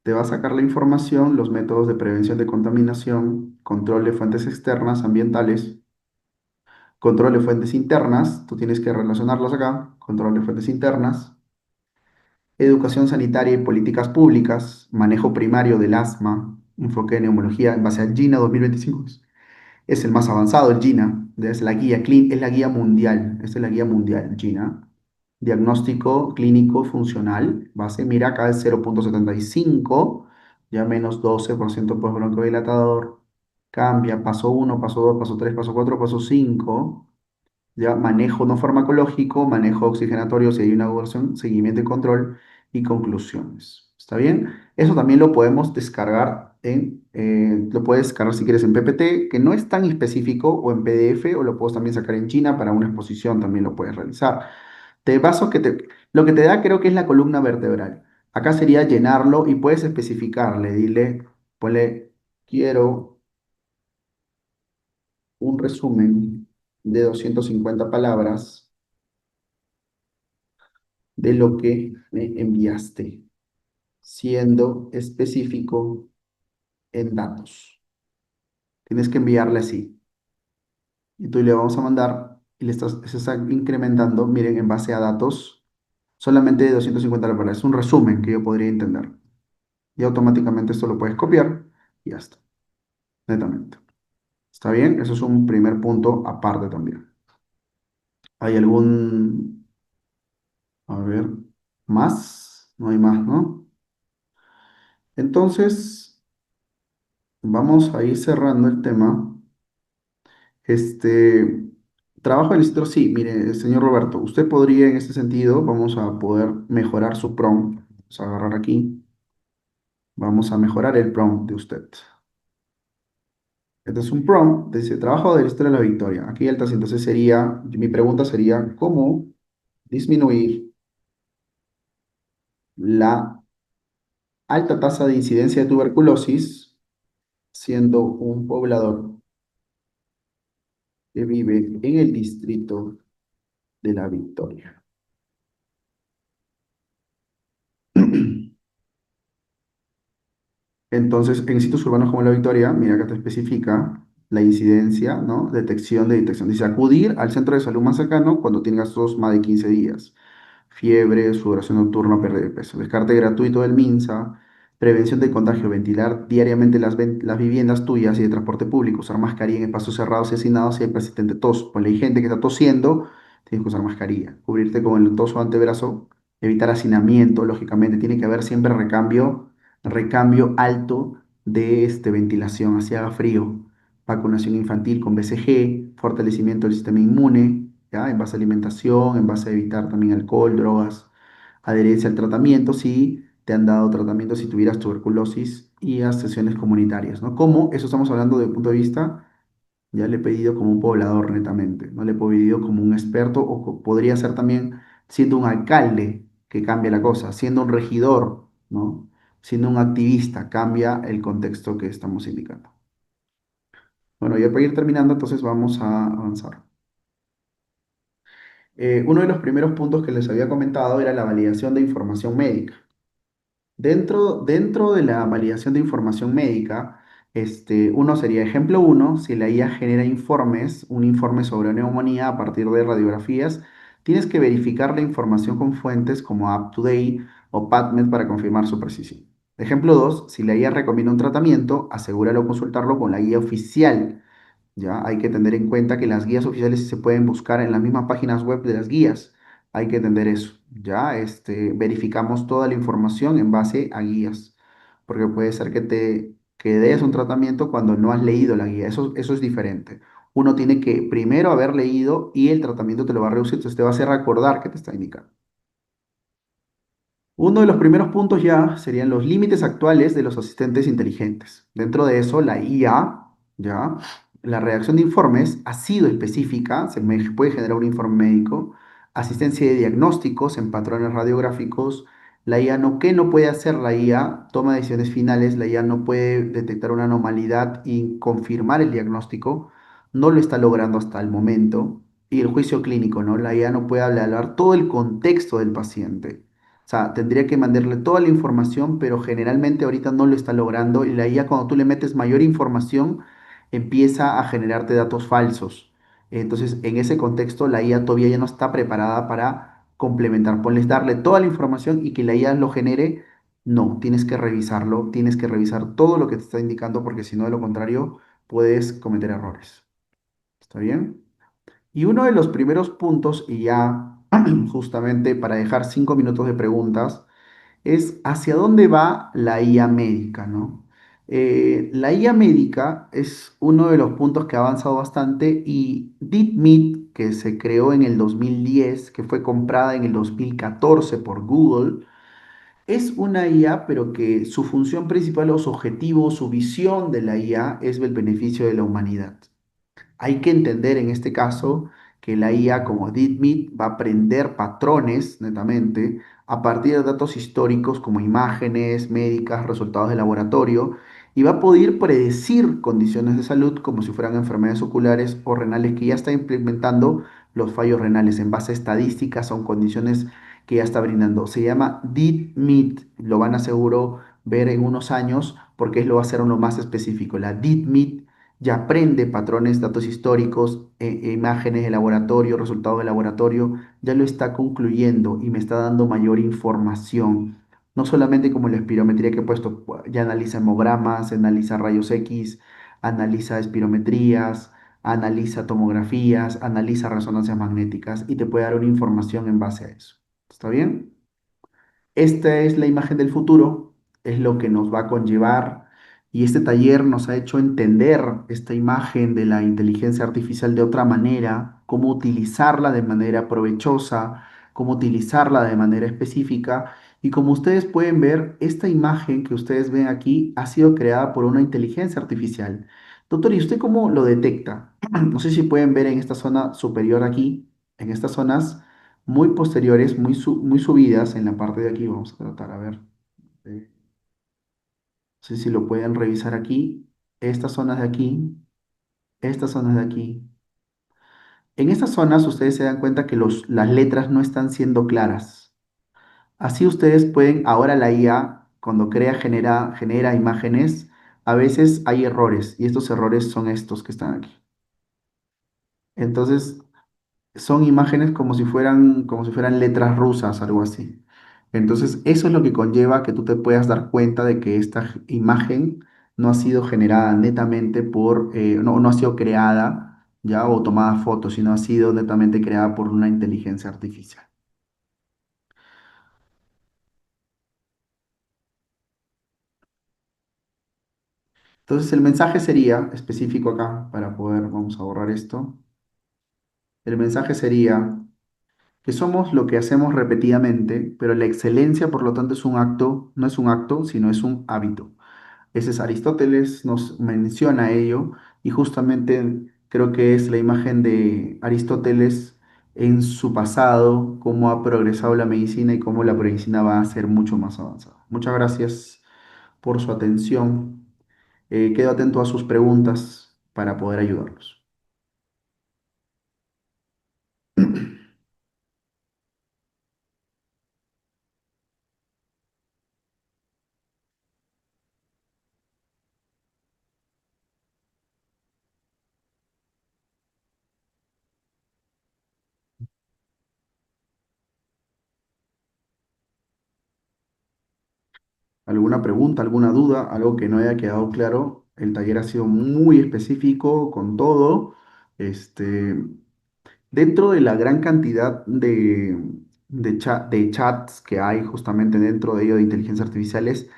te va a sacar la información, los métodos de prevención de contaminación, control de fuentes externas ambientales. Control de fuentes internas, tú tienes que relacionarlas acá. Control de fuentes internas. Educación sanitaria y políticas públicas. Manejo primario del asma. Enfoque de neumología en base al GINA 2025. Es el más avanzado, el GINA. Es la guía, es la guía mundial. Esta es la guía mundial, GINA. Diagnóstico clínico funcional. Base, mira, acá es 0,75. Ya menos 12% por broncodilatador. Cambia, paso uno, paso 2, paso 3, paso 4, paso 5. Ya manejo no farmacológico, manejo oxigenatorio si hay una evaluación, seguimiento y control y conclusiones. ¿Está bien? Eso también lo podemos descargar lo puedes descargar si quieres en PPT, que no es tan específico, o en PDF, o lo puedes también sacar en China para una exposición, también lo puedes realizar. Te paso lo que te da creo que es la columna vertebral. Acá sería llenarlo y puedes especificarle, ponle, quiero un resumen de 250 palabras de lo que me enviaste, siendo específico en datos. Tienes que enviarle así. Y tú le vamos a mandar y se está incrementando, miren, en base a datos, solamente de 250 palabras. Es un resumen que yo podría entender. Y automáticamente esto lo puedes copiar y ya está, netamente. ¿Está bien? Eso es un primer punto aparte también. ¿Hay algún, a ver, más? No hay más, ¿no? Entonces, vamos a ir cerrando el tema. Este, trabajo del licitro, sí, mire, señor Roberto, usted podría en este sentido, vamos a poder mejorar su prompt. Vamos a agarrar aquí, vamos a mejorar el prompt de usted. Este es un prompt, dice, trabajo del licitro de la victoria. Aquí el task, entonces sería, mi pregunta sería, ¿cómo disminuir la alta tasa de incidencia de tuberculosis siendo un poblador que vive en el distrito de la Victoria? Entonces, en sitios urbanos como La Victoria, mira que te especifica la incidencia, ¿no? Detección de detección. Dice acudir al centro de salud más cercano cuando tengas tos más de 15 días. Fiebre, sudoración nocturna, pérdida de peso. Descarte gratuito del MINSA. Prevención de contagio. Ventilar diariamente las viviendas tuyas y de transporte público. Usar mascarilla en espacios cerrados y hacinados si hay persistente tos. Ponle hay gente que está tosiendo, tienes que usar mascarilla. Cubrirte con el toso antebrazo. Evitar hacinamiento, lógicamente. Tiene que haber siempre recambio alto de ventilación, así haga frío, vacunación infantil con BCG, fortalecimiento del sistema inmune, ¿ya? En base a alimentación, en base a evitar también alcohol, drogas, adherencia al tratamiento, si te han dado tratamiento si tuvieras tuberculosis y a sesiones comunitarias, ¿no? ¿Cómo? Eso estamos hablando desde el punto de vista, ya le he pedido como un poblador netamente, no le he pedido como un experto o podría ser también siendo un alcalde que cambia la cosa, siendo un regidor, ¿no? Siendo un activista, cambia el contexto que estamos indicando. Bueno, ya para ir terminando, entonces vamos a avanzar. Uno de los primeros puntos que les había comentado era la validación de información médica. Dentro de la validación de información médica, uno sería ejemplo uno, si la IA genera informes, un informe sobre neumonía a partir de radiografías, tienes que verificar la información con fuentes como UpToDate o PubMed para confirmar su precisión. Ejemplo 2, si la IA recomienda un tratamiento, asegúralo consultarlo con la guía oficial. Ya hay que tener en cuenta que las guías oficiales sí se pueden buscar en las mismas páginas web de las guías. Hay que entender eso. Ya verificamos toda la información en base a guías, porque puede ser que des un tratamiento cuando no has leído la guía. Eso es diferente. Uno tiene que primero haber leído y el tratamiento te lo va a reducir, entonces te va a hacer recordar que te está indicando. Uno de los primeros puntos ya serían los límites actuales de los asistentes inteligentes. Dentro de eso, la IA, ya, la redacción de informes ha sido específica, puede generar un informe médico, asistencia de diagnósticos en patrones radiográficos. La IA no, ¿qué no puede hacer la IA? Toma decisiones finales, la IA no puede detectar una anormalidad y confirmar el diagnóstico, no lo está logrando hasta el momento. Y el juicio clínico, ¿no? La IA no puede hablar todo el contexto del paciente. O sea, tendría que mandarle toda la información, pero generalmente ahorita no lo está logrando y la IA cuando tú le metes mayor información empieza a generarte datos falsos. Entonces, en ese contexto, la IA todavía ya no está preparada para complementar. Ponles darle toda la información y que la IA lo genere. No, tienes que revisarlo, tienes que revisar todo lo que te está indicando porque si no, de lo contrario, puedes cometer errores. ¿Está bien? Y uno de los primeros puntos, y ya justamente para dejar 5 minutos de preguntas, es hacia dónde va la IA médica, ¿no? La IA médica es uno de los puntos que ha avanzado bastante y DeepMind, que se creó en el 2010, que fue comprada en el 2014 por Google, es una IA, pero que su función principal o su objetivo, su visión de la IA es el beneficio de la humanidad. Hay que entender en este caso que la IA como DeepMind va a aprender patrones netamente a partir de datos históricos como imágenes médicas, resultados de laboratorio y va a poder predecir condiciones de salud como si fueran enfermedades oculares o renales que ya está implementando los fallos renales en base a estadísticas, son condiciones que ya está brindando. Se llama DeepMind, lo van a seguro ver en unos años porque es lo va a hacer uno más específico. La DeepMind ya aprende patrones, datos históricos, imágenes de laboratorio, resultados de laboratorio, ya lo está concluyendo y me está dando mayor información. No solamente como la espirometría que he puesto, ya analiza hemogramas, analiza rayos X, analiza espirometrías, analiza tomografías, analiza resonancias magnéticas y te puede dar una información en base a eso. ¿Está bien? Esta es la imagen del futuro, es lo que nos va a conllevar y este taller nos ha hecho entender esta imagen de la inteligencia artificial de otra manera, cómo utilizarla de manera provechosa, cómo utilizarla de manera específica y como ustedes pueden ver, esta imagen que ustedes ven aquí ha sido creada por una inteligencia artificial. Doctor, ¿y usted cómo lo detecta? No sé si pueden ver en esta zona superior aquí, en estas zonas muy posteriores, muy subidas en la parte de aquí. Vamos a tratar, a ver. No sé si lo pueden revisar aquí. Estas zonas de aquí, estas zonas de aquí. En estas zonas ustedes se dan cuenta que las letras no están siendo claras. Así ustedes pueden, ahora la IA, cuando genera imágenes, a veces hay errores y estos errores son estos que están aquí. Entonces, son imágenes como si fueran letras rusas, algo así. Entonces, eso es lo que conlleva que tú te puedas dar cuenta de que esta imagen no ha sido generada netamente no ha sido creada ya o tomada foto, sino ha sido netamente creada por una inteligencia artificial. Entonces, el mensaje sería específico acá para vamos a borrar esto. El mensaje sería que somos lo que hacemos repetidamente, pero la excelencia, por lo tanto, es un acto, no es un acto, sino es un hábito. Ese es Aristóteles, nos menciona ello y justamente creo que es la imagen de Aristóteles en su pasado, cómo ha progresado la medicina y cómo la medicina va a ser mucho más avanzada. Muchas gracias por su atención. Quedo atento a sus preguntas para poder ayudarlos. ¿Alguna pregunta, alguna duda, algo que no haya quedado claro? El taller ha sido muy específico con todo. Este, Dentro de la gran cantidad de chats que hay justamente dentro de ello de inteligencia artificiales,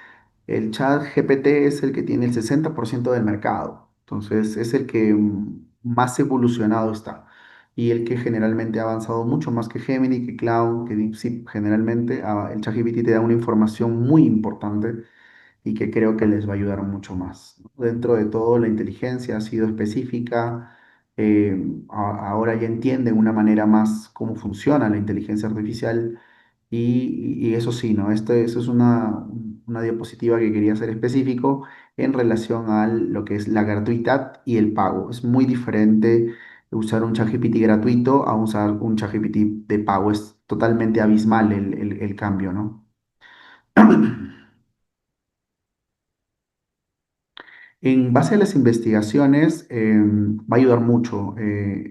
el chat GPT es el que tiene el 60% del mercado. Entonces, es el que más evolucionado está y el que generalmente ha avanzado mucho más que Gemini, que Cloud, que DeepSeek. Generalmente, el ChatGPT te da una información muy importante y que creo que les va a ayudar mucho más. Dentro de todo, la inteligencia ha sido específica. Ahora ya entienden de una manera más cómo funciona la inteligencia artificial y eso sí, ¿no? Eso es una diapositiva que quería hacer específico en relación a lo que es la gratuidad y el pago. Es muy diferente usar un ChatGPT gratuito a usar un ChatGPT de pago. Es totalmente abismal el cambio, ¿no? En base a las investigaciones, va a ayudar mucho.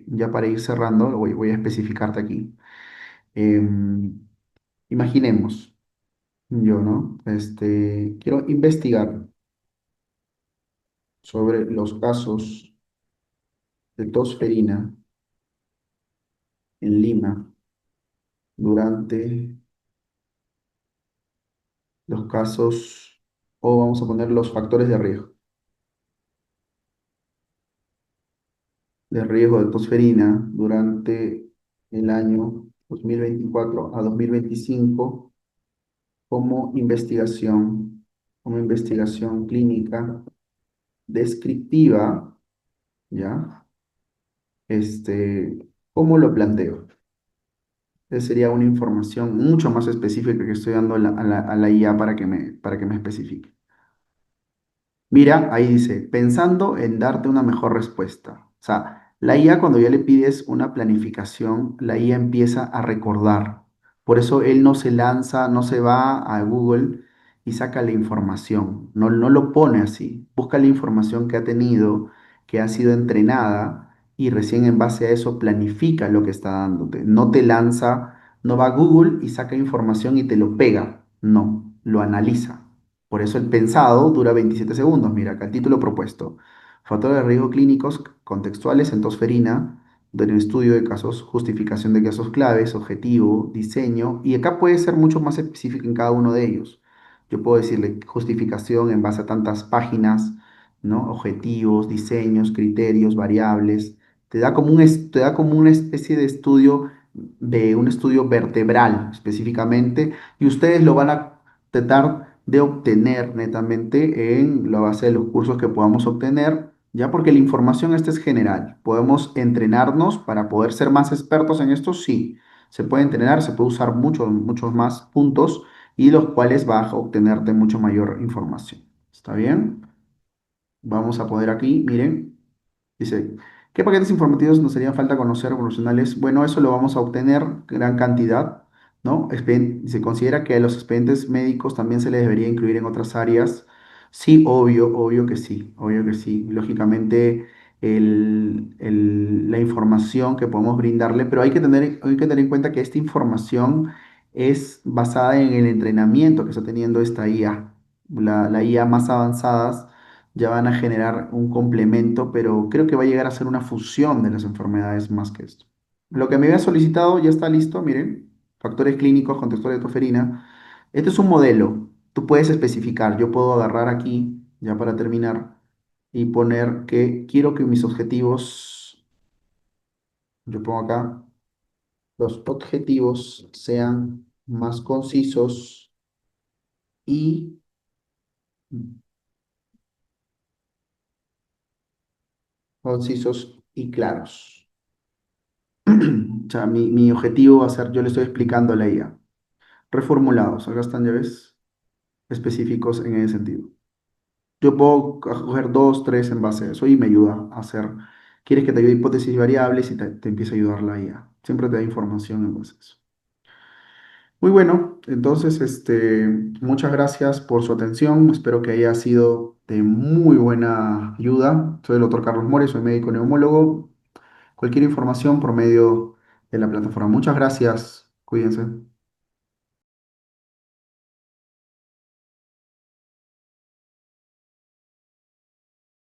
Ya para ir cerrando, voy a especificarte aquí. Em, Imaginemos, yo, ¿no? Quiero investigar sobre los casos de tosferina en Lima durante los casos, o vamos a poner los factores de riesgo de tosferina durante el año 2024 a 2025 como como investigación clínica descriptiva, ¿ya? ¿Cómo lo planteo? Esa sería una información mucho más específica que estoy dando a la IA para que me especifique. Mira, ahí dice, pensando en darte una mejor respuesta. O sea, la IA cuando ya le pides una planificación, la IA empieza a recordar. Por eso él no se lanza, no se va a Google y saca la información. No, no lo pone así. Busca la información que ha tenido, que ha sido entrenada y recién en base a eso planifica lo que está dándote. No te lanza, no va a Google y saca información y te lo pega. No, lo analiza. Por eso el pensado dura 27 segundos. Mira, acá el título propuesto. Factores de riesgo clínicos contextuales en tosferina, del estudio de casos, justificación de casos claves, objetivo, diseño, y acá puede ser mucho más específico en cada uno de ellos. Yo puedo decirle justificación en base a tantas páginas, ¿no? Objetivos, diseños, criterios, variables. Te da como una especie de un estudio vertebral específicamente, y ustedes lo van a tratar de obtener netamente en la base de los cursos que podamos obtener, ya porque la información esta es general. Podemos entrenarnos para poder ser más expertos en esto, sí. Se puede entrenar, se puede usar muchos más puntos y los cuales vas a obtenerte mucho mayor información. ¿Está bien? Vamos a poner aquí, miren. Dice, ¿qué paquetes informativos nos harían falta conocer profesionales? Bueno, eso lo vamos a obtener gran cantidad, ¿no? Se considera que a los expedientes médicos también se les debería incluir en otras áreas. Sí, obvio que sí, obvio que sí. Lógicamente, la información que podemos brindarle, pero hay que tener en cuenta que esta información es basada en el entrenamiento que está teniendo esta IA. La IA más avanzadas ya van a generar un complemento, pero creo que va a llegar a ser una fusión de las enfermedades más que esto. Lo que me había solicitado ya está listo, miren, factores clínicos contextuales de toferina. Este es un modelo, tú puedes especificar, yo puedo agarrar aquí, ya para terminar, y poner que quiero que mis objetivos, yo pongo acá, los objetivos sean más y, concisos y claros. O sea, mi objetivo va a ser, yo le estoy explicando a la IA, reformulados, acá están, ya ves, específicos en ese sentido. Yo puedo coger dos, tres en base a eso y me ayuda a hacer, quieres que te ayude hipótesis y variables y te empieza a ayudar la IA. Siempre te da información en base a eso. Muy bueno, entonces, muchas gracias por su atención. Espero que haya sido de muy buena ayuda. Soy el doctor Carlos Mores, soy médico neumólogo. Cualquier información por medio de la plataforma. Muchas gracias. Cuídense.